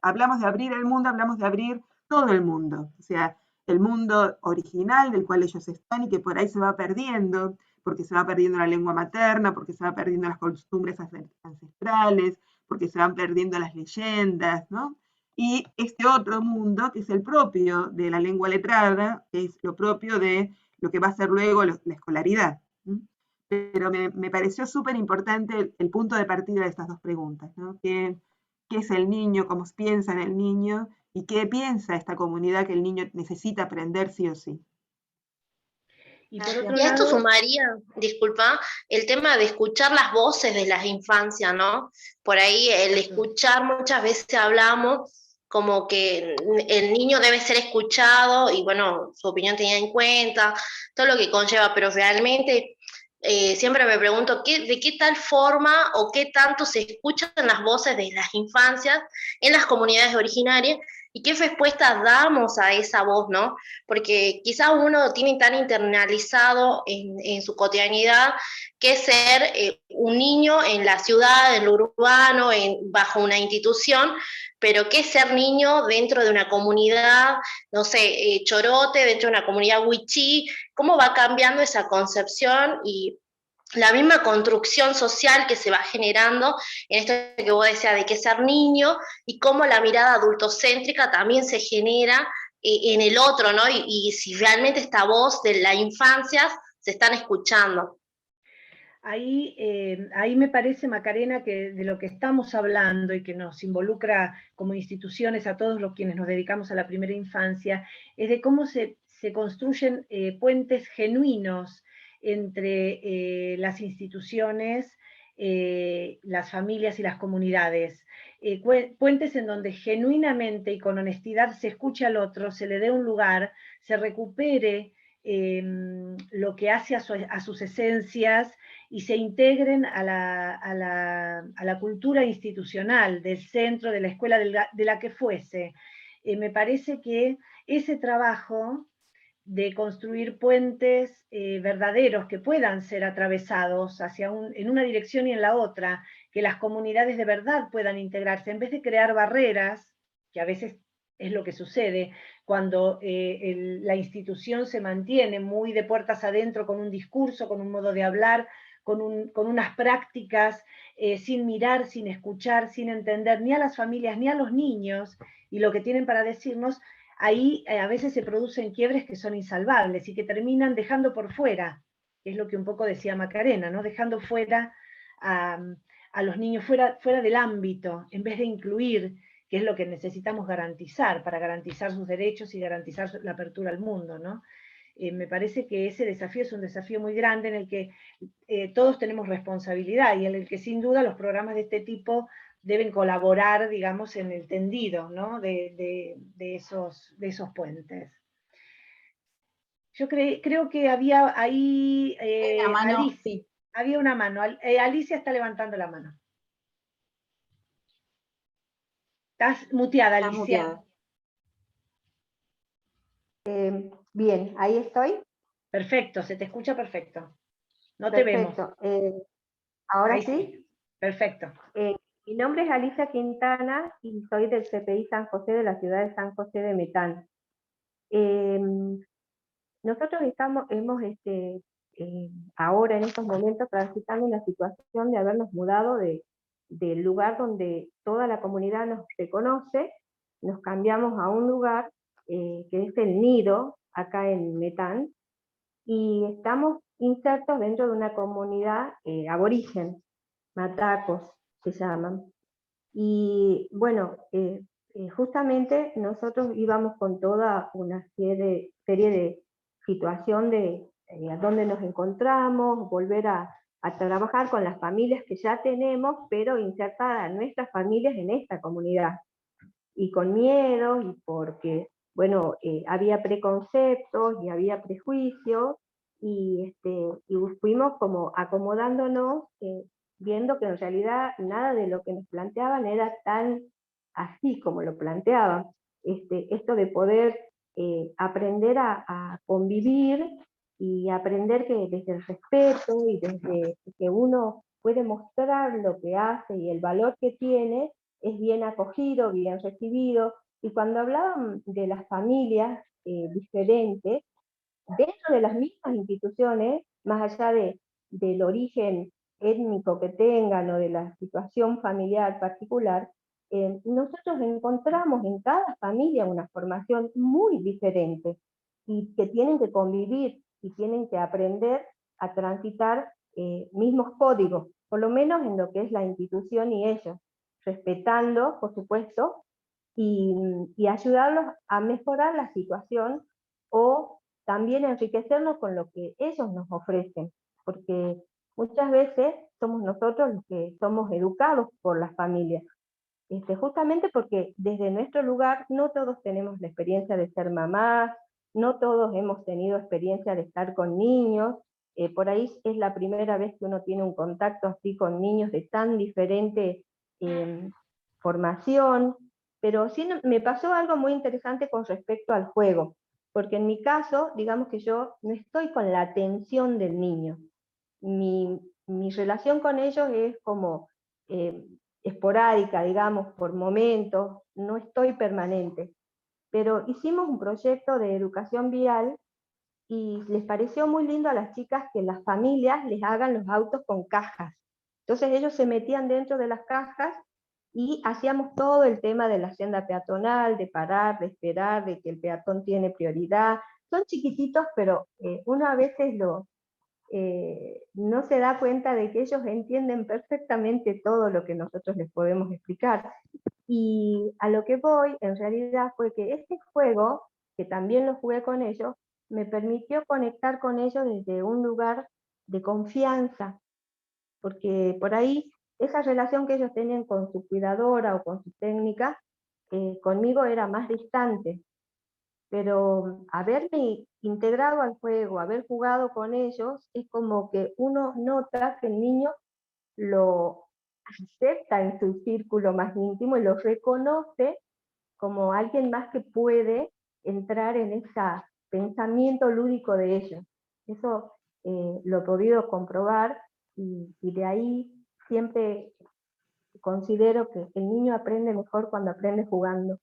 hablamos de abrir el mundo, hablamos de abrir todo el mundo, o sea, el mundo original del cual ellos están y que por ahí se va perdiendo, porque se va perdiendo la lengua materna, porque se va perdiendo las costumbres ancestrales, porque se van perdiendo las leyendas, ¿no? Y este otro mundo, que es el propio de la lengua letrada, que es lo propio de lo que va a ser luego la escolaridad. Pero me pareció súper importante el punto de partida de estas 2 preguntas, ¿no? ¿Qué es el niño? ¿Cómo piensa en el niño? ¿Y qué piensa esta comunidad que el niño necesita aprender sí o sí? Y por otro Y a esto lado, sumaría, disculpa, el tema de escuchar las voces de las infancias, ¿no? Por ahí el escuchar, muchas veces hablamos como que el niño debe ser escuchado y bueno, su opinión tenida en cuenta, todo lo que conlleva, pero realmente siempre me pregunto de qué tal forma o qué tanto se escuchan las voces de las infancias en las comunidades originarias y qué respuestas damos a esa voz, ¿no? Porque quizás uno tiene tan internalizado en su cotidianidad que es ser un niño en la ciudad, en lo urbano, bajo una institución, pero qué es ser niño dentro de una comunidad, no sé, chorote, dentro de una comunidad wichí, cómo va cambiando esa concepción y la misma construcción social que se va generando en esto que vos decías de que ser niño y cómo la mirada adultocéntrica también se genera en el otro, ¿no? Y si realmente esta voz de la infancia se están escuchando. Ahí me parece, Macarena, que de lo que estamos hablando y que nos involucra como instituciones a todos los quienes nos dedicamos a la primera infancia, es de cómo se construyen puentes genuinos entre las instituciones, las familias y las comunidades. Puentes en donde genuinamente y con honestidad se escuche al otro, se le dé un lugar, se recupere lo que hace a sus esencias y se integren a la cultura institucional del centro, de la escuela, de la que fuese. Me parece que ese trabajo de construir puentes verdaderos que puedan ser atravesados en una dirección y en la otra, que las comunidades de verdad puedan integrarse, en vez de crear barreras, que a veces es lo que sucede cuando la institución se mantiene muy de puertas adentro, con un discurso, con un modo de hablar, con unas prácticas, sin mirar, sin escuchar, sin entender ni a las familias ni a los niños, y lo que tienen para decirnos. Ahí a veces se producen quiebres que son insalvables y que terminan dejando por fuera, que es lo que un poco decía Macarena, ¿no? Dejando fuera a los niños, fuera del ámbito, en vez de incluir, que es lo que necesitamos garantizar, para garantizar sus derechos y garantizar la apertura al mundo, ¿no? Me parece que ese desafío es un desafío muy grande en el que todos tenemos responsabilidad y en el que sin duda los programas de este tipo deben colaborar, digamos, en el tendido, ¿no? de esos puentes. Yo creo que había ahí, Alicia, sí. Había una mano. Alicia está levantando la mano. Estás muteada, Alicia. Bien, ahí estoy. Perfecto, se te escucha perfecto. No Perfecto. te vemos. ¿Ahora ahí sí? Perfecto. Mi nombre es Alicia Quintana y soy del CPI San José de la ciudad de San José de Metán. Nosotros hemos ahora en estos momentos transitando una situación de habernos mudado del lugar donde toda la comunidad nos reconoce, nos cambiamos a un lugar que es el Nido, acá en Metán, y estamos insertos dentro de una comunidad aborigen, matacos se llaman. Y bueno, justamente nosotros íbamos con toda una serie de situación de dónde nos encontramos, volver a trabajar con las familias que ya tenemos, pero insertar a nuestras familias en esta comunidad. Y con miedo, y porque, bueno, había preconceptos y había prejuicios, y fuimos como acomodándonos, viendo que en realidad nada de lo que nos planteaban era tan así como lo planteaban. Esto de poder aprender a convivir y aprender que desde el respeto y desde que uno puede mostrar lo que hace y el valor que tiene, es bien acogido, bien recibido. Y cuando hablaban de las familias diferentes, dentro de las mismas instituciones, más allá del origen étnico que tengan o de la situación familiar particular, nosotros encontramos en cada familia una formación muy diferente y que tienen que convivir y tienen que aprender a transitar mismos códigos, por lo menos en lo que es la institución y ellos, respetando, por supuesto, y ayudarlos a mejorar la situación o también enriquecernos con lo que ellos nos ofrecen, porque muchas veces somos nosotros los que somos educados por las familias, justamente porque desde nuestro lugar no todos tenemos la experiencia de ser mamás, no todos hemos tenido experiencia de estar con niños, por ahí es la primera vez que uno tiene un contacto así con niños de tan diferente formación, pero sí me pasó algo muy interesante con respecto al juego, porque en mi caso, digamos que yo no estoy con la atención del niño, mi relación con ellos es como esporádica, digamos, por momentos, no estoy permanente, pero hicimos un proyecto de educación vial y les pareció muy lindo a las chicas que las familias les hagan los autos con cajas. Entonces ellos se metían dentro de las cajas y hacíamos todo el tema de la senda peatonal, de parar, de esperar, de que el peatón tiene prioridad. Son chiquititos, pero uno a veces no se da cuenta de que ellos entienden perfectamente todo lo que nosotros les podemos explicar. Y a lo que voy, en realidad, fue que este juego, que también lo jugué con ellos, me permitió conectar con ellos desde un lugar de confianza, porque por ahí esa relación que ellos tenían con su cuidadora o con su técnica, conmigo era más distante. pero haberme integrado al juego, haber jugado con ellos, es como que uno nota que el niño lo acepta en su círculo más íntimo y lo reconoce como alguien más que puede entrar en ese pensamiento lúdico de ellos. Eso lo he podido comprobar y de ahí siempre considero que el niño aprende mejor cuando aprende jugando.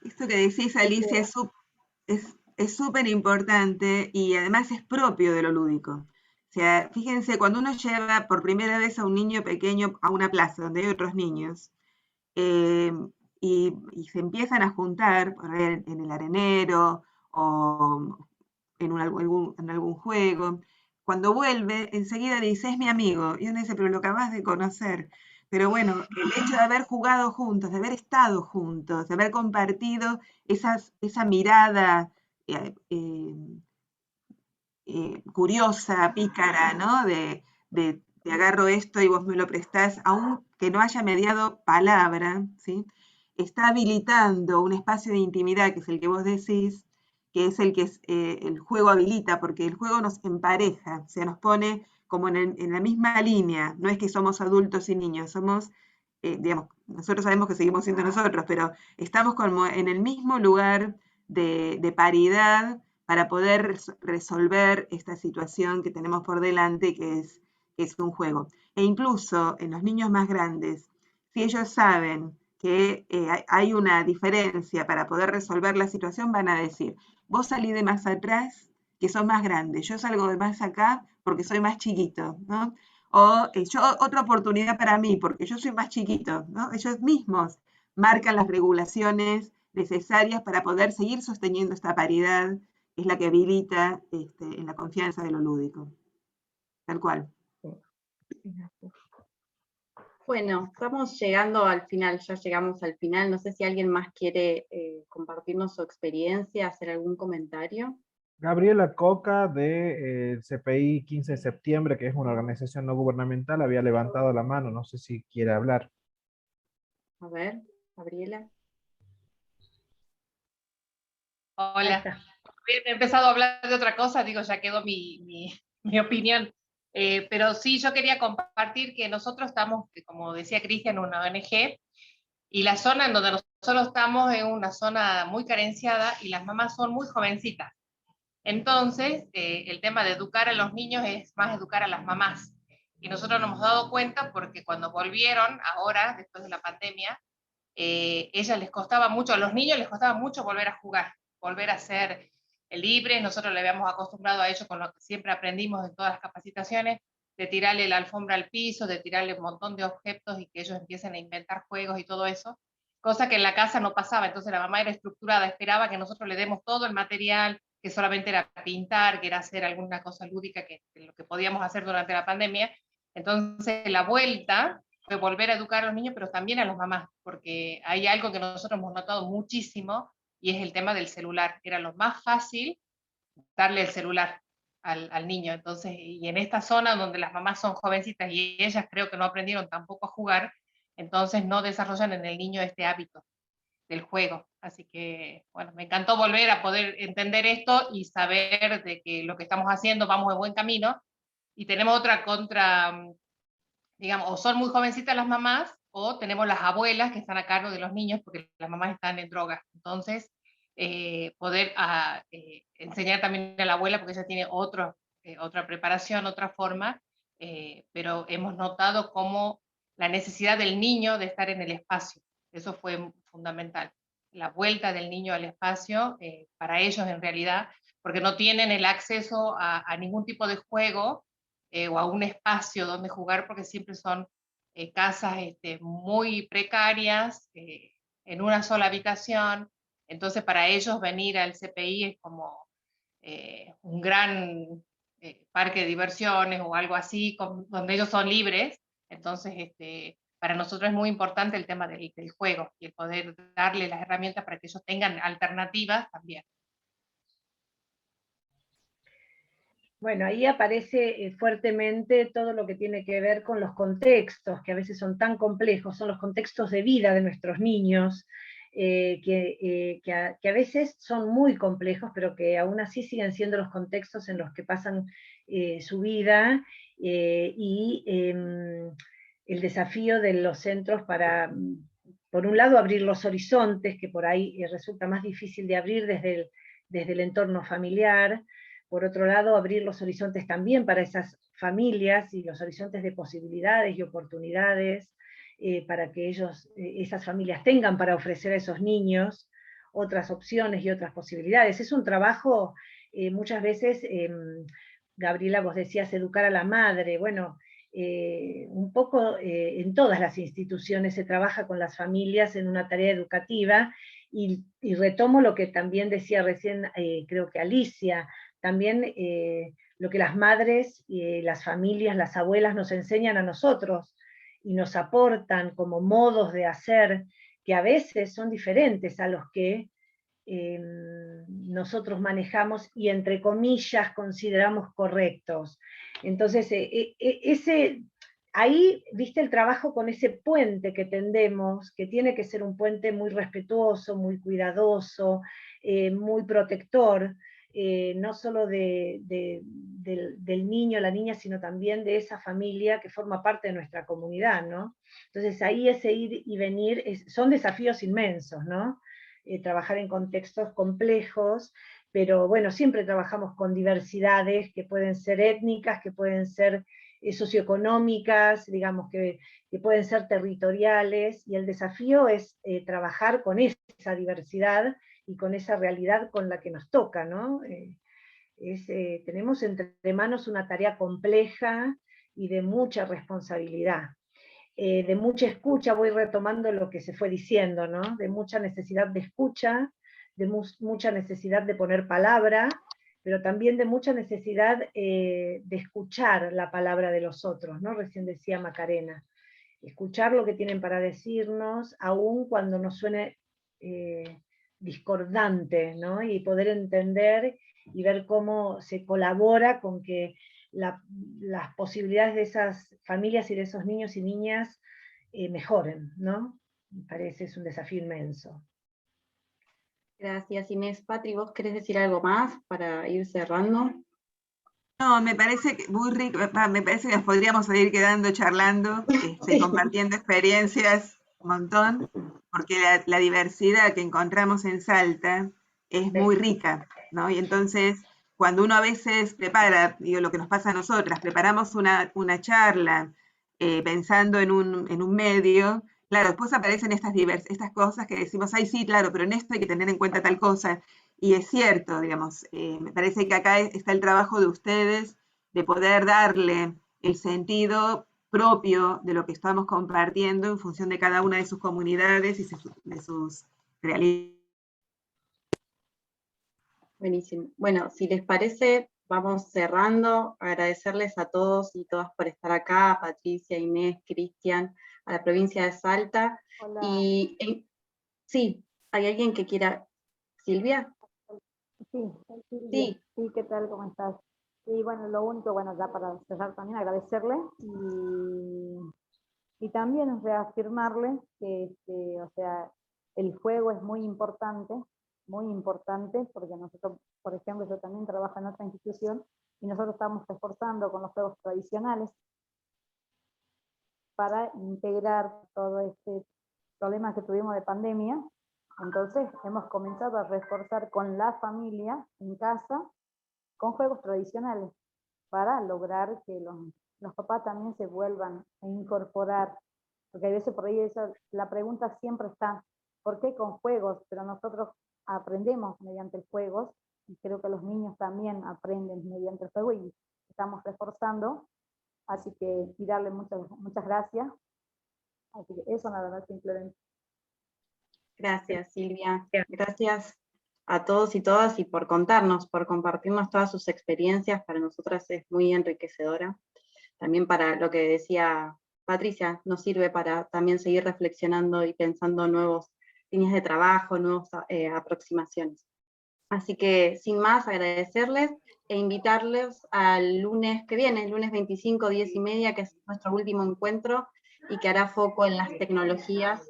Esto que decís, Alicia, es súper importante y además es propio de lo lúdico. O sea, fíjense, cuando uno lleva por primera vez a un niño pequeño a una plaza donde hay otros niños, eh, y se empiezan a juntar en el arenero o en algún juego, cuando vuelve, enseguida dice, es mi amigo, y uno dice, pero lo acabas de conocer. Pero bueno, el hecho de haber jugado juntos, de haber estado juntos, de haber compartido esa mirada curiosa, pícara, ¿no? Te agarro esto y vos me lo prestás, aunque no haya mediado palabra, ¿sí? Está habilitando un espacio de intimidad, que es el que vos decís, que es el que el juego habilita, porque el juego nos empareja, se nos pone como en la misma línea, no es que somos adultos y niños, somos, digamos, nosotros sabemos que seguimos siendo nosotros, pero estamos como en el mismo lugar de paridad para poder resolver esta situación que tenemos por delante, que es un juego. E incluso en los niños más grandes, si ellos saben que hay una diferencia para poder resolver la situación, van a decir, vos salí de más atrás, que sos más grande, yo salgo de más acá porque soy más chiquito, ¿no? O yo otra oportunidad para mí, porque yo soy más chiquito, ¿no? Ellos mismos marcan las regulaciones necesarias para poder seguir sosteniendo esta paridad, es la que habilita en la confianza de lo lúdico. Tal cual. Bueno, estamos llegando al final, ya llegamos al final. No sé si alguien más quiere compartirnos su experiencia, hacer algún comentario. Gabriela Coca de CPI 15 de septiembre, que es una organización no gubernamental, había levantado la mano, no sé si quiere hablar. A ver, Gabriela. Hola. He empezado a hablar de otra cosa, digo, ya quedó mi opinión. Pero sí, yo quería compartir que nosotros estamos, como decía Cristian, en una ONG, y la zona en donde nosotros estamos es una zona muy carenciada y las mamás son muy jovencitas. Entonces, el tema de educar a los niños es más educar a las mamás. Y nosotros nos hemos dado cuenta porque cuando volvieron, ahora, después de la pandemia, ellas les costaba mucho, a los niños les costaba mucho volver a jugar, volver a ser libres. Nosotros le habíamos acostumbrado a ellos con lo que siempre aprendimos en todas las capacitaciones, de tirarle la alfombra al piso, de tirarle un montón de objetos y que ellos empiecen a inventar juegos y todo eso, cosa que en la casa no pasaba. Entonces la mamá era estructurada, esperaba que nosotros le demos todo el material, que solamente era pintar, que era hacer alguna cosa lúdica, que lo que podíamos hacer durante la pandemia. Entonces la vuelta fue volver a educar a los niños, pero también a las mamás, porque hay algo que nosotros hemos notado muchísimo, y es el tema del celular. Era lo más fácil darle el celular al niño. Entonces, y en esta zona donde las mamás son jovencitas y ellas creo que no aprendieron tampoco a jugar, entonces no desarrollan en el niño este hábito del juego. Así que, bueno, me encantó volver a poder entender esto y saber de que lo que estamos haciendo vamos en buen camino, y tenemos otra contra, digamos, o son muy jovencitas las mamás, o tenemos las abuelas que están a cargo de los niños porque las mamás están en drogas. Entonces, poder enseñar también a la abuela, porque ella tiene otra preparación, otra forma, pero hemos notado como la necesidad del niño de estar en el espacio. Eso fue fundamental. La vuelta del niño al espacio, para ellos en realidad, porque no tienen el acceso a ningún tipo de juego, o a un espacio donde jugar, porque siempre son casas muy precarias, en una sola habitación. Entonces para ellos venir al CPI es como un gran parque de diversiones o algo así, donde ellos son libres. Entonces para nosotros es muy importante el tema del juego y el poder darle las herramientas para que ellos tengan alternativas también. Bueno, ahí aparece fuertemente todo lo que tiene que ver con los contextos, que a veces son tan complejos, son los contextos de vida de nuestros niños, que a veces son muy complejos, pero que aún así siguen siendo los contextos en los que pasan su vida, y el desafío de los centros para, por un lado, abrir los horizontes, que por ahí resulta más difícil de abrir desde el entorno familiar. Por otro lado, abrir los horizontes también para esas familias y los horizontes de posibilidades y oportunidades para que esas familias tengan para ofrecer a esos niños otras opciones y otras posibilidades. Es un trabajo, muchas veces, Gabriela, vos decías educar a la madre. Bueno, un poco en todas las instituciones se trabaja con las familias en una tarea educativa, y retomo lo que también decía recién, creo que Alicia, también lo que las madres, las familias, las abuelas nos enseñan a nosotros, y nos aportan como modos de hacer, que a veces son diferentes a los que nosotros manejamos y entre comillas consideramos correctos. Entonces, ahí, viste, el trabajo con ese puente que tendemos, que tiene que ser un puente muy respetuoso, muy cuidadoso, muy protector, no solo del niño, la niña, sino también de esa familia que forma parte de nuestra comunidad, ¿no? Entonces ahí ese ir y venir son desafíos inmensos, ¿no? Trabajar en contextos complejos, pero bueno, siempre trabajamos con diversidades que pueden ser étnicas, que pueden ser socioeconómicas, digamos que pueden ser territoriales, y el desafío es trabajar con esa diversidad y con esa realidad con la que nos toca, ¿no? Tenemos entre manos una tarea compleja y de mucha responsabilidad. De mucha escucha, voy retomando lo que se fue diciendo, ¿no? De mucha necesidad de escucha, de mucha necesidad de poner palabra, pero también de mucha necesidad de escuchar la palabra de los otros, ¿no? Recién decía Macarena, escuchar lo que tienen para decirnos, aun cuando nos suene discordante, ¿no? Y poder entender y ver cómo se colabora con que las posibilidades de esas familias y de esos niños y niñas mejoren, ¿no? Me parece es un desafío inmenso. Gracias, Inés. Patri, ¿vos querés decir algo más para ir cerrando? No, me parece que muy rico, me parece que nos podríamos seguir quedando charlando, compartiendo experiencias un montón, porque la diversidad que encontramos en Salta es muy rica, ¿no? Y entonces, cuando uno a veces prepara, digo, lo que nos pasa a nosotras, preparamos una charla pensando en un medio, claro, después aparecen estas cosas que decimos, ay, sí, claro, pero en esto hay que tener en cuenta tal cosa. Y es cierto, digamos, me parece que acá está el trabajo de ustedes de poder darle el sentido propio de lo que estamos compartiendo en función de cada una de sus comunidades y de sus realidades. Buenísimo. Bueno, si les parece, vamos cerrando. Agradecerles a todos y todas por estar acá, a Patricia, Inés, Cristian, a la provincia de Salta. Hola. Sí, ¿hay alguien que quiera? ¿Silvia? Sí, Silvia. Sí, ¿qué tal? ¿Cómo estás? Y bueno, lo único, bueno, ya para cerrar también, agradecerle y también reafirmarle que, o sea, el juego es muy importante, porque nosotros, por ejemplo, yo también trabajo en otra institución y nosotros estamos reforzando con los juegos tradicionales para integrar todo este problema que tuvimos de pandemia. Entonces hemos comenzado a reforzar con la familia en casa con juegos tradicionales para lograr que los papás también se vuelvan a incorporar, porque a veces por ahí la pregunta siempre está, ¿por qué con juegos? Pero nosotros aprendemos mediante juegos y creo que los niños también aprenden mediante el juego y estamos reforzando, así que y darle muchas gracias. Así que eso nada más simplemente. Gracias, Silvia. Gracias a todos y todas y por contarnos, por compartirnos todas sus experiencias. Para nosotras es muy enriquecedora. También para lo que decía Patricia, nos sirve para también seguir reflexionando y pensando nuevas líneas de trabajo, nuevas aproximaciones. Así que, sin más, agradecerles e invitarles al lunes que viene, el lunes 25, 10:30, que es nuestro último encuentro y que hará foco en las tecnologías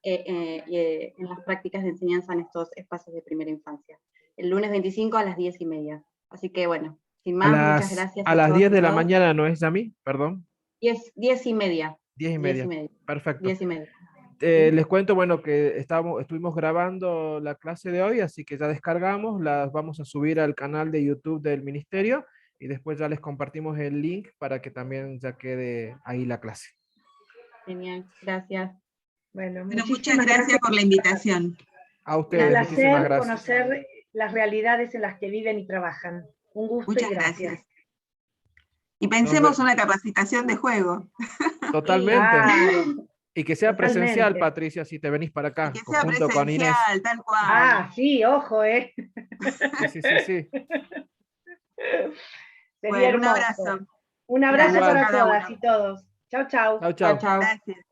en las prácticas de enseñanza en estos espacios de primera infancia. El lunes 25 a las 10:30. Así que bueno, sin más, muchas gracias. A las todos 10 y de la todas. mañana, ¿no es, Yami? Perdón. 10:30. 10:30. Perfecto. 10:30. Les cuento, bueno, que estuvimos grabando la clase de hoy, así que ya descargamos, las vamos a subir al canal de YouTube del Ministerio y después ya les compartimos el link para que también ya quede ahí la clase. Genial, gracias. Bueno, muchas gracias por la invitación. A Un ustedes, muchísimas placer gracias. conocer las realidades en las que viven y trabajan. Un gusto Muchas y gracias. Y pensemos una capacitación de juego. Totalmente. Claro. Y que sea Totalmente. presencial, Patricia, si te venís para acá, Que sea junto con Inés. presencial, tal cual. Ah, sí, ojo, Sí. Sería Bueno, un hermoso. abrazo. Un abrazo Igual. para Cada todas uno. y todos. Chau, chau. Chau, chau. Chao. Gracias.